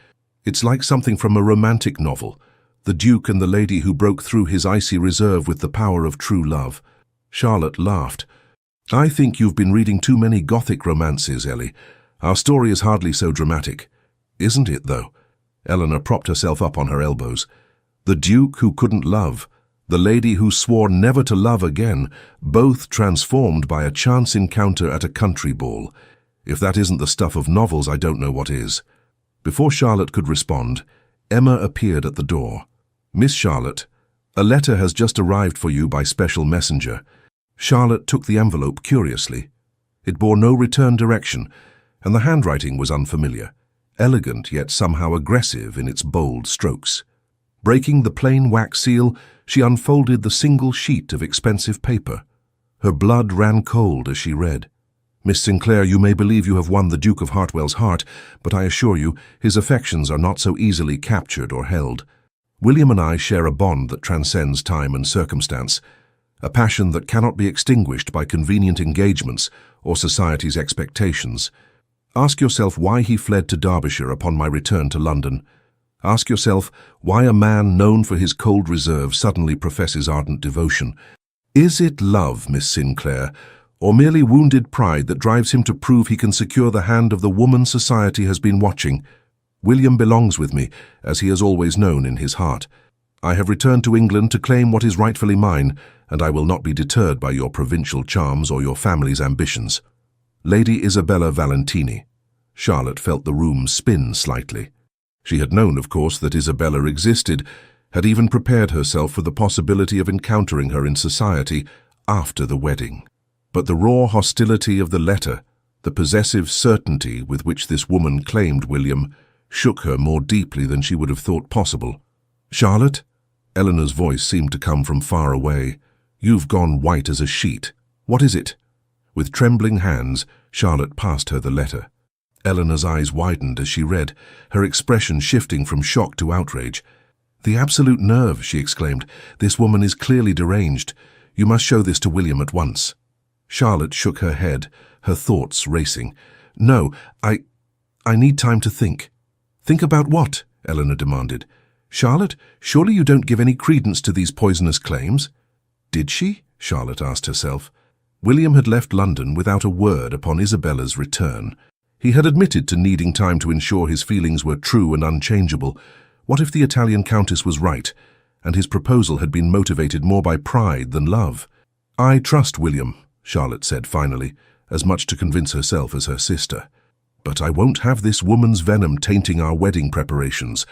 It's like something from a romantic novel, the Duke and the lady who broke through his icy reserve with the power of true love. Charlotte laughed. "I think you've been reading too many Gothic romances, Ellie. Our story is hardly so dramatic." "Isn't it, though?" Eleanor propped herself up on her elbows. The Duke who couldn't love, the lady who swore never to love again, both transformed by a chance encounter at a country ball. If that isn't the stuff of novels, I don't know what is. Before Charlotte could respond, Emma appeared at the door. "Miss Charlotte, a letter has just arrived for you by special messenger." Charlotte took the envelope curiously. It bore no return direction, and the handwriting was unfamiliar, elegant yet somehow aggressive in its bold strokes. Breaking the plain wax seal, she unfolded the single sheet of expensive paper. Her blood ran cold as she read. "Miss Sinclair, you may believe you have won the Duke of Hartwell's heart, but I assure you his affections are not so easily captured or held. William and I share a bond that transcends time and circumstance, a passion that cannot be extinguished by convenient engagements or society's expectations. Ask yourself why he fled to Derbyshire upon my return to London. Ask yourself why a man known for his cold reserve suddenly professes ardent devotion. Is it love, Miss Sinclair, or merely wounded pride that drives him to prove he can secure the hand of the woman society has been watching? William belongs with me, as he has always known in his heart. I have returned to England to claim what is rightfully mine, and I will not be deterred by your provincial charms or your family's ambitions. Lady Isabella Valentini." Charlotte felt the room spin slightly. She had known, of course, that Isabella existed, had even prepared herself for the possibility of encountering her in society after the wedding. But the raw hostility of the letter, the possessive certainty with which this woman claimed William, shook her more deeply than she would have thought possible. "Charlotte?" Eleanor's voice seemed to come from far away. "You've gone white as a sheet. What is it?" With trembling hands, Charlotte passed her the letter. Eleanor's eyes widened as she read, her expression shifting from shock to outrage. "The absolute nerve," she exclaimed. "This woman is clearly deranged. You must show this to William at once." Charlotte shook her head, her thoughts racing. "No, I need time to think." "Think about what?" Eleanor demanded. "Charlotte, surely you don't give any credence to these poisonous claims?" Did she? Charlotte asked herself. William had left London without a word upon Isabella's return. He had admitted to needing time to ensure his feelings were true and unchangeable. What if the Italian countess was right, and his proposal had been motivated more by pride than love? "I trust William," Charlotte said finally, as much to convince herself as her sister. "But I won't have this woman's venom tainting our wedding preparations.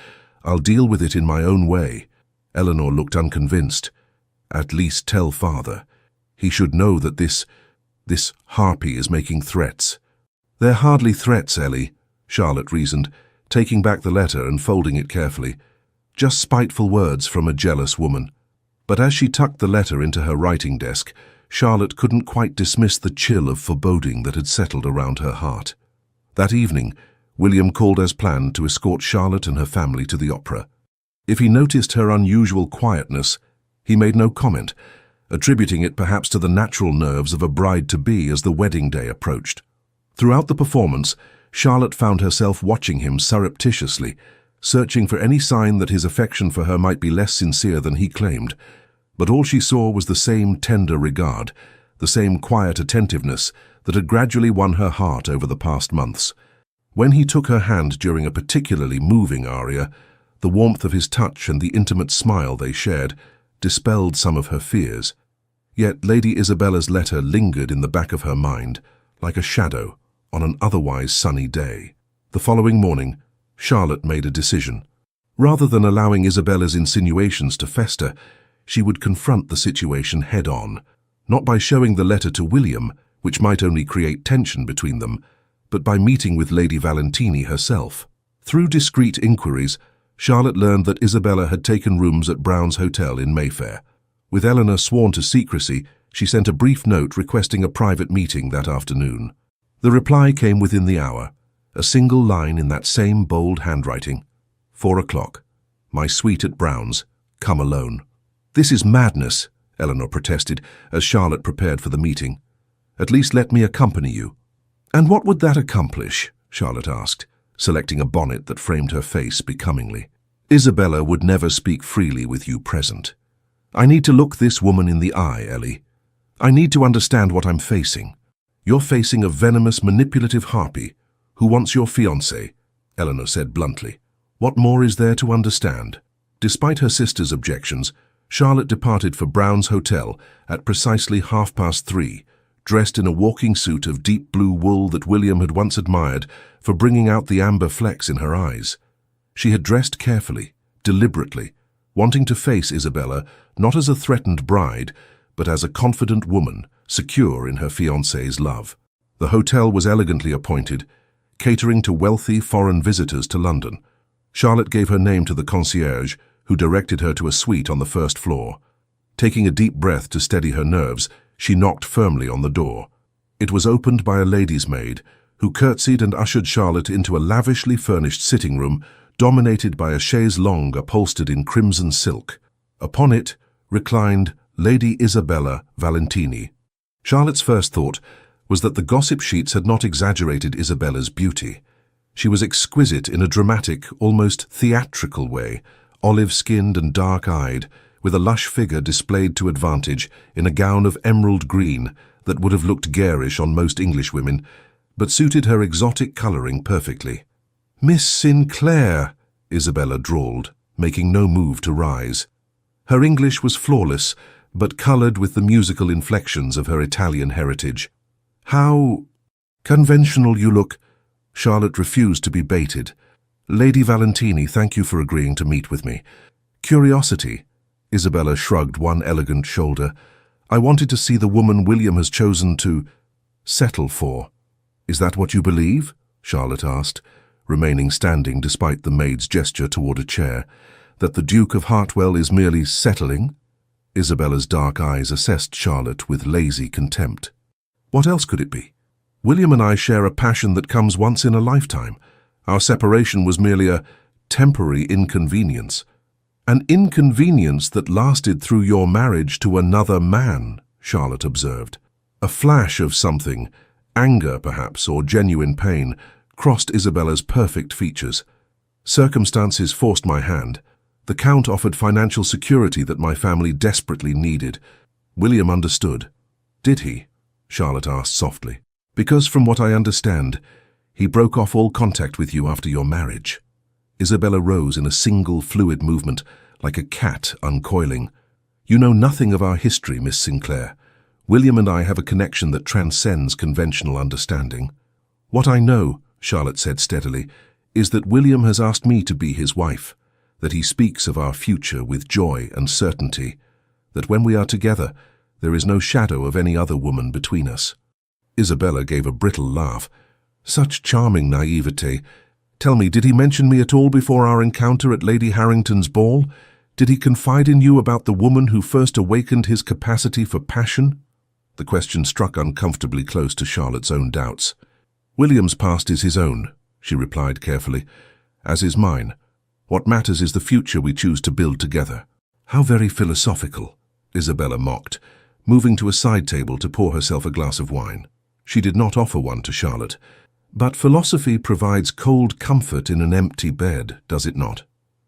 I'll deal with it in my own way." Eleanor looked unconvinced. "At least tell father. He should know that this harpy is making threats." "They're hardly threats, Ellie," Charlotte reasoned, taking back the letter and folding it carefully. "Just spiteful words from a jealous woman." But as she tucked the letter into her writing desk, Charlotte couldn't quite dismiss the chill of foreboding that had settled around her heart. That evening, William called as planned to escort Charlotte and her family to the opera. If he noticed her unusual quietness, he made no comment, attributing it perhaps to the natural nerves of a bride-to-be as the wedding day approached. Throughout the performance, Charlotte found herself watching him surreptitiously, searching for any sign that his affection for her might be less sincere than he claimed. But all she saw was the same tender regard, the same quiet attentiveness that had gradually won her heart over the past months. When he took her hand during a particularly moving aria, the warmth of his touch and the intimate smile they shared dispelled some of her fears. Yet Lady Isabella's letter lingered in the back of her mind, like a shadow on an otherwise sunny day. The following morning, Charlotte made a decision. Rather than allowing Isabella's insinuations to fester, she would confront the situation head-on, not by showing the letter to William, which might only create tension between them, but by meeting with Lady Valentini herself. Through discreet inquiries, Charlotte learned that Isabella had taken rooms at Brown's Hotel in Mayfair. With Eleanor sworn to secrecy, she sent a brief note requesting a private meeting that afternoon. The reply came within the hour, a single line in that same bold handwriting. 4 o'clock. My suite at Brown's. Come alone. "This is madness," Eleanor protested as Charlotte prepared for the meeting. "At least let me accompany you." "And what would that accomplish?" Charlotte asked, selecting a bonnet that framed her face becomingly. "Isabella would never speak freely with you present. I need to look this woman in the eye, Ellie. I need to understand what I'm facing. You're facing a venomous, manipulative harpy who wants your fiancé," Eleanor said bluntly. "What more is there to understand?" Despite her sister's objections, Charlotte departed for Brown's Hotel at precisely 3:30, dressed in a walking suit of deep blue wool that William had once admired for bringing out the amber flecks in her eyes. She had dressed carefully, deliberately, wanting to face Isabella not as a threatened bride, but as a confident woman, secure in her fiancé's love. The hotel was elegantly appointed, catering to wealthy foreign visitors to London. Charlotte gave her name to the concierge, who directed her to a suite on the first floor. Taking a deep breath to steady her nerves, she knocked firmly on the door. It was opened by a lady's maid, who curtsied and ushered Charlotte into a lavishly furnished sitting room dominated by a chaise longue upholstered in crimson silk. Upon it reclined Lady Isabella Valentini. Charlotte's first thought was that the gossip sheets had not exaggerated Isabella's beauty. She was exquisite in a dramatic, almost theatrical way, olive-skinned and dark-eyed, with a lush figure displayed to advantage in a gown of emerald green that would have looked garish on most English women, but suited her exotic colouring perfectly. "Miss Sinclair," Isabella drawled, making no move to rise. Her English was flawless, but coloured with the musical inflections of her Italian heritage. "How conventional you look." Charlotte refused to be baited. "Lady Valentini, thank you for agreeing to meet with me. Curiosity." Isabella shrugged one elegant shoulder. "I wanted to see the woman William has chosen to settle for." "Is that what you believe?" Charlotte asked, remaining standing despite the maid's gesture toward a chair. "That the Duke of Hartwell is merely settling?" Isabella's dark eyes assessed Charlotte with lazy contempt. "What else could it be? William and I share a passion that comes once in a lifetime. Our separation was merely a temporary inconvenience." "An inconvenience that lasted through your marriage to another man," Charlotte observed. A flash of something, anger perhaps, or genuine pain, crossed Isabella's perfect features. "Circumstances forced my hand. The Count offered financial security that my family desperately needed. William understood." "Did he?" Charlotte asked softly. "Because from what I understand, he broke off all contact with you after your marriage." Isabella rose in a single fluid movement, like a cat uncoiling. "You know nothing of our history, Miss Sinclair. William and I have a connection that transcends conventional understanding. What I know, Charlotte said steadily, is that William has asked me to be his wife, that he speaks of our future with joy and certainty, that when we are together, there is no shadow of any other woman between us. Isabella gave a brittle laugh. Such charming naivete. Tell me, did he mention me at all before our encounter at Lady Harrington's ball? Did he confide in you about the woman who first awakened his capacity for passion? The question struck uncomfortably close to Charlotte's own doubts. William's past is his own, she replied carefully, as is mine. What matters is the future we choose to build together. How very philosophical, Isabella mocked, moving to a side table to pour herself a glass of wine. She did not offer one to Charlotte. But philosophy provides cold comfort in an empty bed, does it not?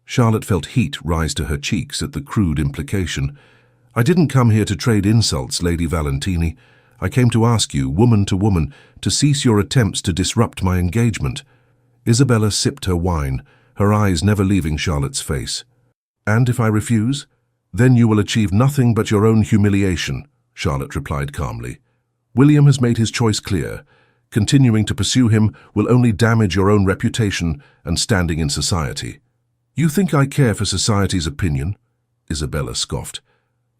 Charlotte felt heat rise to her cheeks at the crude implication. I didn't come here to trade insults, Lady Valentini. I came to ask you, woman to woman, to cease your attempts to disrupt my engagement. Isabella sipped her wine, her eyes never leaving Charlotte's face. And if I refuse? Then you will achieve nothing but your own humiliation, Charlotte replied calmly. William has made his choice clear. Continuing to pursue him will only damage your own reputation and standing in society. You think I care for society's opinion? Isabella scoffed.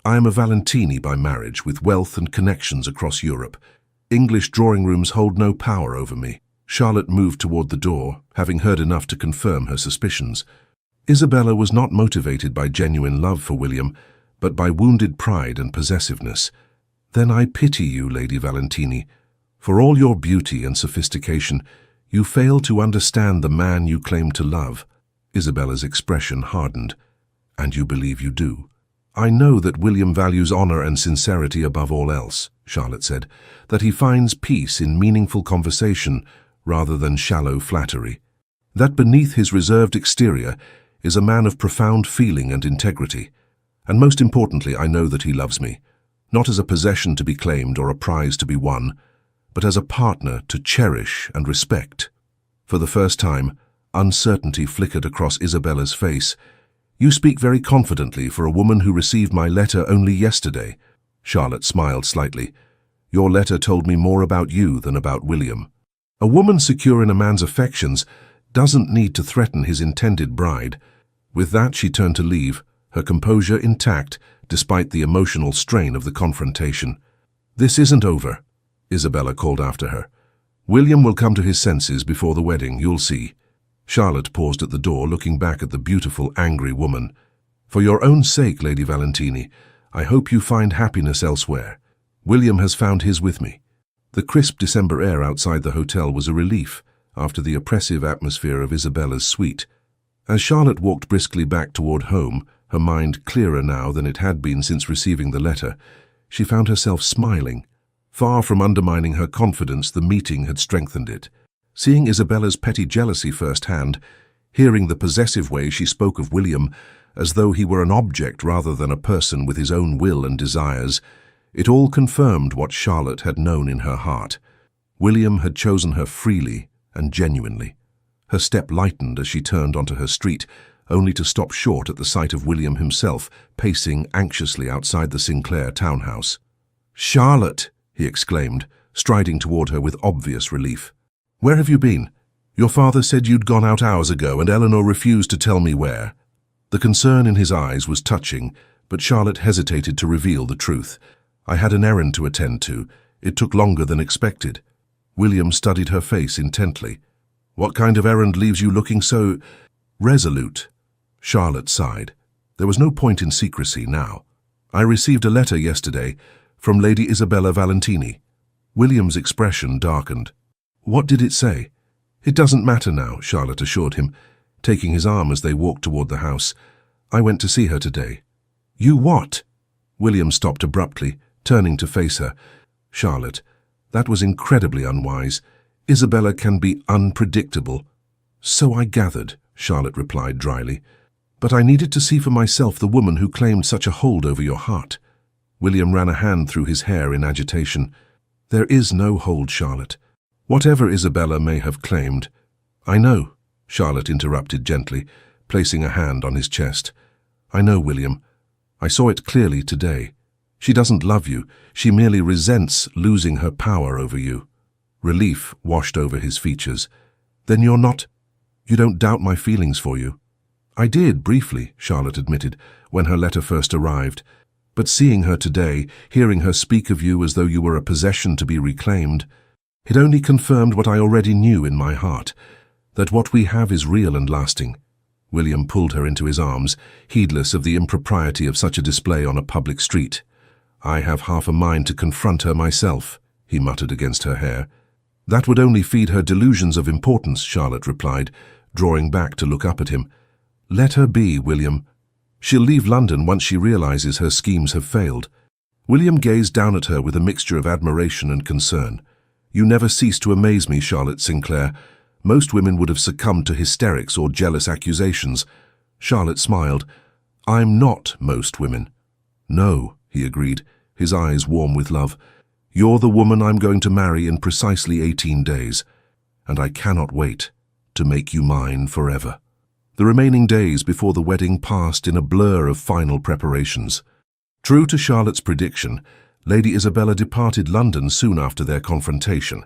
I am a Valentini by marriage, with wealth and connections across Europe. English drawing rooms hold no power over me. Charlotte moved toward the door, having heard enough to confirm her suspicions. Isabella was not motivated by genuine love for William, but by wounded pride and possessiveness. Then I pity you, Lady Valentini. For all your beauty and sophistication, you fail to understand the man you claim to love. Isabella's expression hardened. And you believe you do. I know that William values honor and sincerity above all else, Charlotte said, that he finds peace in meaningful conversation rather than shallow flattery. That beneath his reserved exterior is a man of profound feeling and integrity. And most importantly, I know that he loves me, not as a possession to be claimed or a prize to be won, but as a partner to cherish and respect. For the first time, uncertainty flickered across Isabella's face. You speak very confidently for a woman who received my letter only yesterday. Charlotte smiled slightly. Your letter told me more about you than about William. A woman secure in a man's affections doesn't need to threaten his intended bride. With that, she turned to leave, her composure intact despite the emotional strain of the confrontation. This isn't over, Isabella called after her. William will come to his senses before the wedding, you'll see. Charlotte paused at the door, looking back at the beautiful, angry woman. For your own sake, Lady Valentini, I hope you find happiness elsewhere. William has found his with me. The crisp December air outside the hotel was a relief after the oppressive atmosphere of Isabella's suite. As Charlotte walked briskly back toward home, her mind clearer now than it had been since receiving the letter, she found herself smiling. Far from undermining her confidence, the meeting had strengthened it. Seeing Isabella's petty jealousy firsthand, hearing the possessive way she spoke of William as though he were an object rather than a person with his own will and desires, it all confirmed what Charlotte had known in her heart. William had chosen her freely and genuinely. Her step lightened as she turned onto her street, only to stop short at the sight of William himself, pacing anxiously outside the Sinclair townhouse. "Charlotte!" he exclaimed, striding toward her with obvious relief. "Where have you been? Your father said you'd gone out hours ago, and Eleanor refused to tell me where." The concern in his eyes was touching, but Charlotte hesitated to reveal the truth. "I had an errand to attend to. It took longer than expected." William studied her face intently. "What kind of errand leaves you looking so resolute?" Charlotte sighed. There was no point in secrecy now. "I received a letter yesterday from Lady Isabella Valentini." William's expression darkened. "What did it say?" "It doesn't matter now," Charlotte assured him, taking his arm as they walked toward the house. "I went to see her today." "You what?" William stopped abruptly, turning to face her. "Charlotte, that was incredibly unwise. Isabella can be unpredictable." "So I gathered," Charlotte replied dryly. "But I needed to see for myself the woman who claimed such a hold over your heart." William ran a hand through his hair in agitation. "There is no hold, Charlotte. Whatever Isabella may have claimed—" "I know," Charlotte interrupted gently, placing a hand on his chest. "I know, William. I saw it clearly today. She doesn't love you. She merely resents losing her power over you. Relief washed over his features. Then you don't doubt my feelings for you? I did, briefly, Charlotte admitted, when her letter first arrived. But seeing her today, hearing her speak of you as though you were a possession to be reclaimed, it only confirmed what I already knew in my heart, that what we have is real and lasting. William pulled her into his arms, heedless of the impropriety of such a display on a public street. I have half a mind to confront her myself, he muttered against her hair. That would only feed her delusions of importance, Charlotte replied, drawing back to look up at him. Let her be, William. She'll leave London once she realizes her schemes have failed. William gazed down at her with a mixture of admiration and concern. You never cease to amaze me, Charlotte Sinclair. Most women would have succumbed to hysterics or jealous accusations. Charlotte smiled. I'm not most women. No, he agreed, his eyes warm with love. You're the woman I'm going to marry in precisely 18 days, and I cannot wait to make you mine forever. The remaining days before the wedding passed in a blur of final preparations. True to Charlotte's prediction, Lady Isabella departed London soon after their confrontation,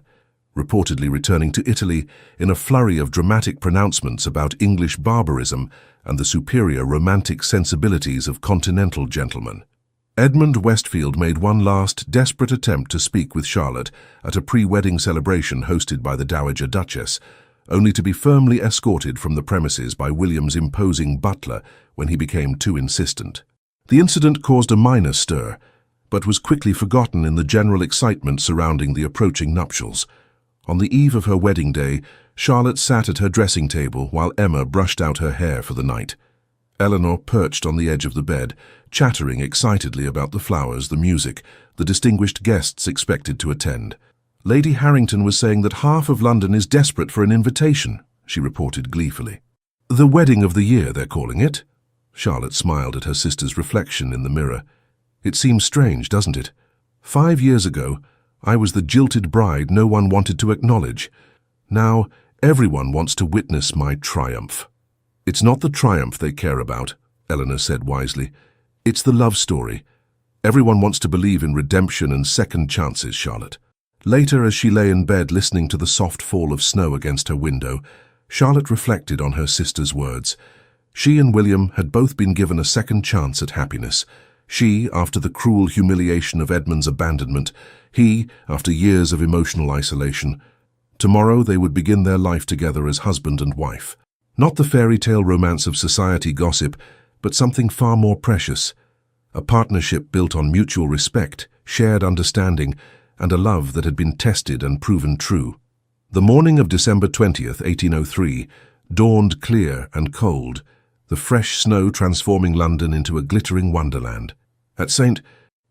reportedly returning to Italy in a flurry of dramatic pronouncements about English barbarism and the superior romantic sensibilities of continental gentlemen. Edmund Westfield made one last, desperate attempt to speak with Charlotte at a pre-wedding celebration hosted by the Dowager Duchess, only to be firmly escorted from the premises by William's imposing butler when he became too insistent. The incident caused a minor stir, but was quickly forgotten in the general excitement surrounding the approaching nuptials. On the eve of her wedding day, Charlotte sat at her dressing table while Emma brushed out her hair for the night. Eleanor perched on the edge of the bed, chattering excitedly about the flowers, the music, the distinguished guests expected to attend. Lady Harrington was saying that half of London is desperate for an invitation, she reported gleefully. The wedding of the year, they're calling it. Charlotte smiled at her sister's reflection in the mirror. It seems strange, doesn't it? 5 years ago, I was the jilted bride no one wanted to acknowledge. Now, everyone wants to witness my triumph. It's not the triumph they care about, Eleanor said wisely. It's the love story. Everyone wants to believe in redemption and second chances, Charlotte. Later, as she lay in bed listening to the soft fall of snow against her window, Charlotte reflected on her sister's words. She and William had both been given a second chance at happiness. She, after the cruel humiliation of Edmund's abandonment, he, after years of emotional isolation. Tomorrow they would begin their life together as husband and wife. Not the fairy tale romance of society gossip, but something far more precious. A partnership built on mutual respect, shared understanding, and a love that had been tested and proven true. The morning of December 20th, 1803, dawned clear and cold, the fresh snow transforming London into a glittering wonderland. At St.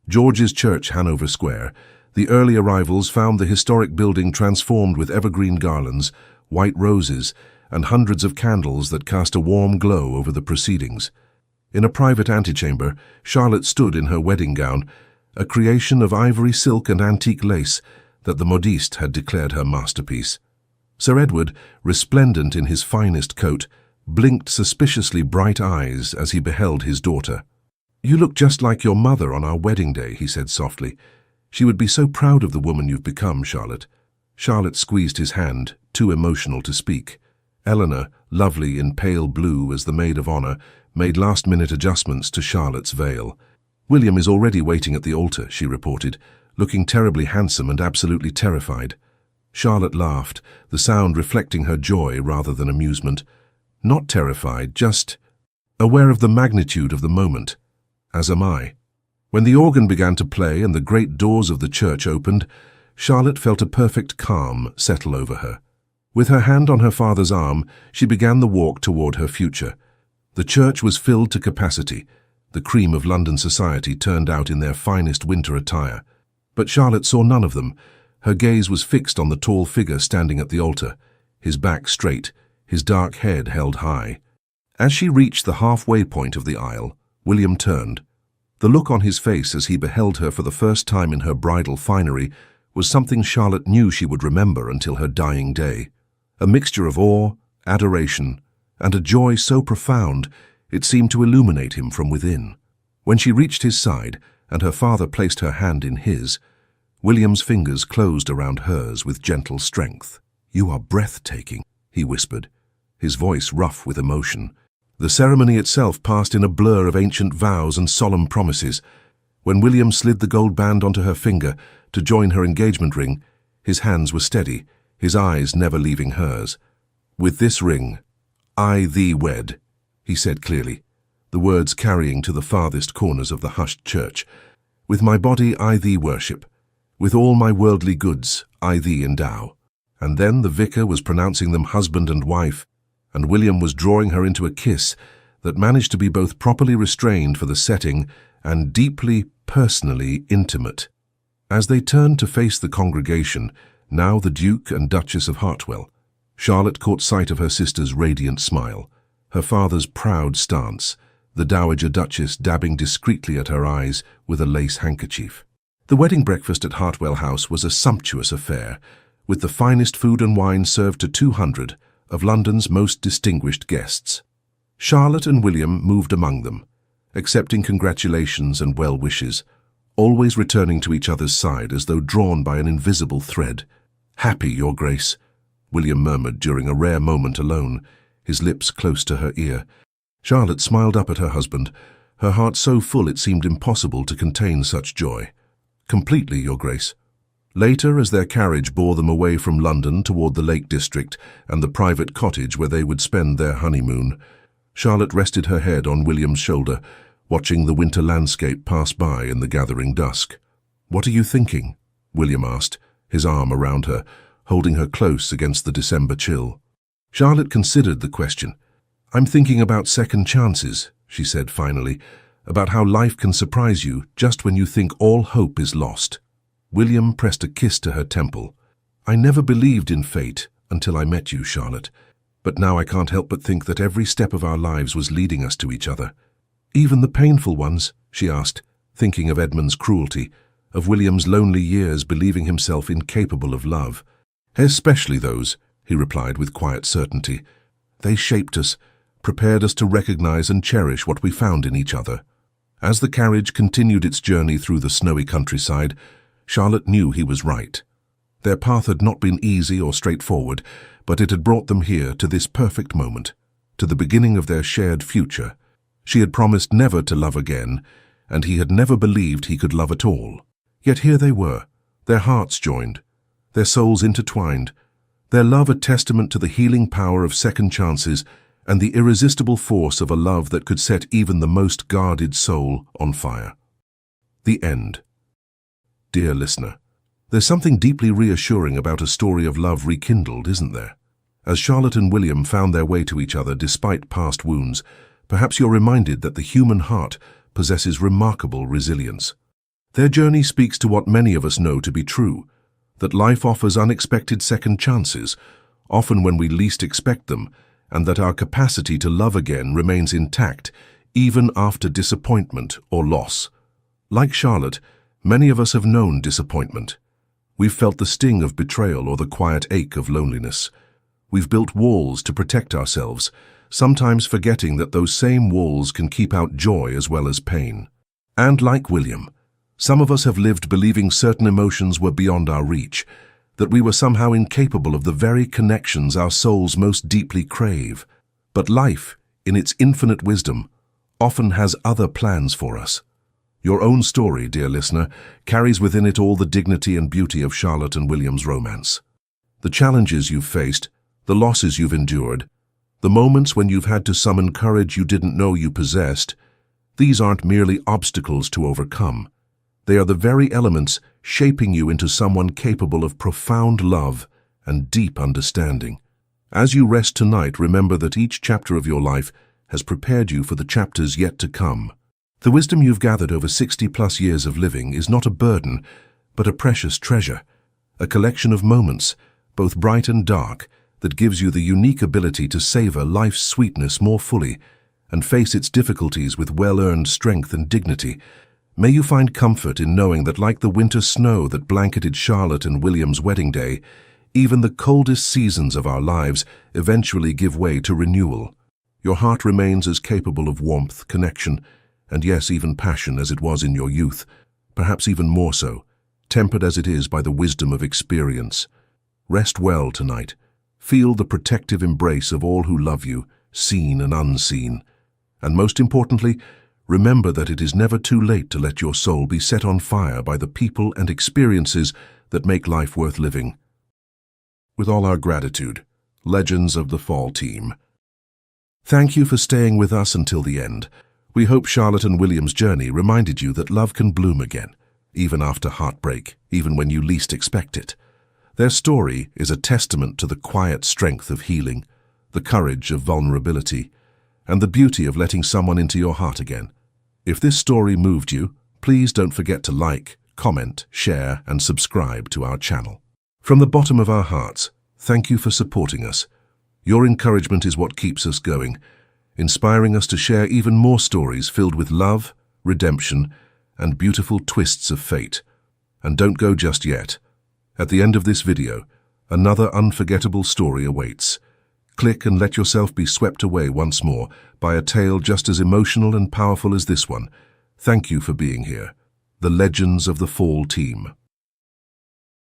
George's Church, Hanover Square, the early arrivals found the historic building transformed with evergreen garlands, white roses, and hundreds of candles that cast a warm glow over the proceedings. In a private antechamber, Charlotte stood in her wedding gown, a creation of ivory silk and antique lace that the modiste had declared her masterpiece. Sir Edward, resplendent in his finest coat, blinked suspiciously bright eyes as he beheld his daughter. "You look just like your mother on our wedding day," he said softly. "She would be so proud of the woman you've become, Charlotte." Charlotte squeezed his hand, too emotional to speak. Eleanor, lovely in pale blue as the maid of honor, made last-minute adjustments to Charlotte's veil. "William is already waiting at the altar," she reported, looking terribly handsome and absolutely terrified. Charlotte laughed, the sound reflecting her joy rather than amusement. Not terrified, just aware of the magnitude of the moment. As am I. When the organ began to play and the great doors of the church opened, Charlotte felt a perfect calm settle over her. With her hand on her father's arm, she began the walk toward her future. The church was filled to capacity. The cream of London society turned out in their finest winter attire. But Charlotte saw none of them. Her gaze was fixed on the tall figure standing at the altar, his back straight, his dark head held high. As she reached the halfway point of the aisle, William turned. The look on his face as he beheld her for the first time in her bridal finery was something Charlotte knew she would remember until her dying day. A mixture of awe, adoration, and a joy so profound it seemed to illuminate him from within. When she reached his side, and her father placed her hand in his. William's fingers closed around hers with gentle strength. "You are breathtaking," he whispered, his voice rough with emotion. The ceremony itself passed in a blur of ancient vows and solemn promises. When William slid the gold band onto her finger to join her engagement ring, his hands were steady, his eyes never leaving hers. "With this ring, I thee wed," he said clearly, the words carrying to the farthest corners of the hushed church. "With my body I thee worship. With all my worldly goods I thee endow." And then the vicar was pronouncing them husband and wife, and William was drawing her into a kiss that managed to be both properly restrained for the setting and deeply, personally intimate. As they turned to face the congregation, now the Duke and Duchess of Hartwell, Charlotte caught sight of her sister's radiant smile, her father's proud stance, the Dowager Duchess dabbing discreetly at her eyes with a lace handkerchief. The wedding breakfast at Hartwell House was a sumptuous affair, with the finest food and wine served to 200 of London's most distinguished guests. Charlotte and William moved among them, accepting congratulations and well wishes, always returning to each other's side as though drawn by an invisible thread. "Happy, Your Grace," William murmured during a rare moment alone, his lips close to her ear. Charlotte smiled up at her husband, her heart so full it seemed impossible to contain such joy. "Completely, Your Grace." Later, as their carriage bore them away from London toward the Lake District and the private cottage where they would spend their honeymoon, Charlotte rested her head on William's shoulder, watching the winter landscape pass by in the gathering dusk. "What are you thinking?" William asked, his arm around her, holding her close against the December chill. Charlotte considered the question. "I'm thinking about second chances," she said finally, "about how life can surprise you just when you think all hope is lost." William pressed a kiss to her temple. "I never believed in fate until I met you, Charlotte, but now I can't help but think that every step of our lives was leading us to each other." "Even the painful ones?" she asked, thinking of Edmund's cruelty, of William's lonely years believing himself incapable of love. "Especially those," he replied with quiet certainty. "They shaped us, prepared us to recognize and cherish what we found in each other." As the carriage continued its journey through the snowy countryside, Charlotte knew he was right. Their path had not been easy or straightforward, but it had brought them here to this perfect moment, to the beginning of their shared future. She had promised never to love again, and he had never believed he could love at all. Yet here they were, their hearts joined, their souls intertwined, their love a testament to the healing power of second chances and the irresistible force of a love that could set even the most guarded soul on fire. The end. Dear listener, there's something deeply reassuring about a story of love rekindled, isn't there? As Charlotte and William found their way to each other despite past wounds, perhaps you're reminded that the human heart possesses remarkable resilience. Their journey speaks to what many of us know to be true, that life offers unexpected second chances, often when we least expect them, and that our capacity to love again remains intact even after disappointment or loss. Like Charlotte, many of us have known disappointment. We've felt the sting of betrayal or the quiet ache of loneliness. We've built walls to protect ourselves, sometimes forgetting that those same walls can keep out joy as well as pain. And like William, some of us have lived believing certain emotions were beyond our reach, that we were somehow incapable of the very connections our souls most deeply crave. But life, in its infinite wisdom, often has other plans for us. Your own story, dear listener, carries within it all the dignity and beauty of Charlotte and William's romance. The challenges you've faced, the losses you've endured, the moments when you've had to summon courage you didn't know you possessed, these aren't merely obstacles to overcome. They are the very elements shaping you into someone capable of profound love and deep understanding. As you rest tonight, remember that each chapter of your life has prepared you for the chapters yet to come. The wisdom you've gathered over 60+ years of living is not a burden, but a precious treasure, a collection of moments, both bright and dark, that gives you the unique ability to savor life's sweetness more fully and face its difficulties with well-earned strength and dignity. May you find comfort in knowing that, like the winter snow that blanketed Charlotte and William's wedding day, even the coldest seasons of our lives eventually give way to renewal. Your heart remains as capable of warmth, connection, and yes, even passion as it was in your youth, perhaps even more so, tempered as it is by the wisdom of experience. Rest well tonight. Feel the protective embrace of all who love you, seen and unseen. And most importantly, remember that it is never too late to let your soul be set on fire by the people and experiences that make life worth living. With all our gratitude, Legends of the Fall team. Thank you for staying with us until the end. We hope Charlotte and William's journey reminded you that love can bloom again, even after heartbreak, even when you least expect it. Their story is a testament to the quiet strength of healing, the courage of vulnerability, and the beauty of letting someone into your heart again. If this story moved you, please don't forget to like, comment, share, and subscribe to our channel. From the bottom of our hearts, thank you for supporting us. Your encouragement is what keeps us going, inspiring us to share even more stories filled with love, redemption, and beautiful twists of fate. And don't go just yet. At the end of this video, another unforgettable story awaits. Click and let yourself be swept away once more by a tale just as emotional and powerful as this one. Thank you for being here. The Legends of the Fall team.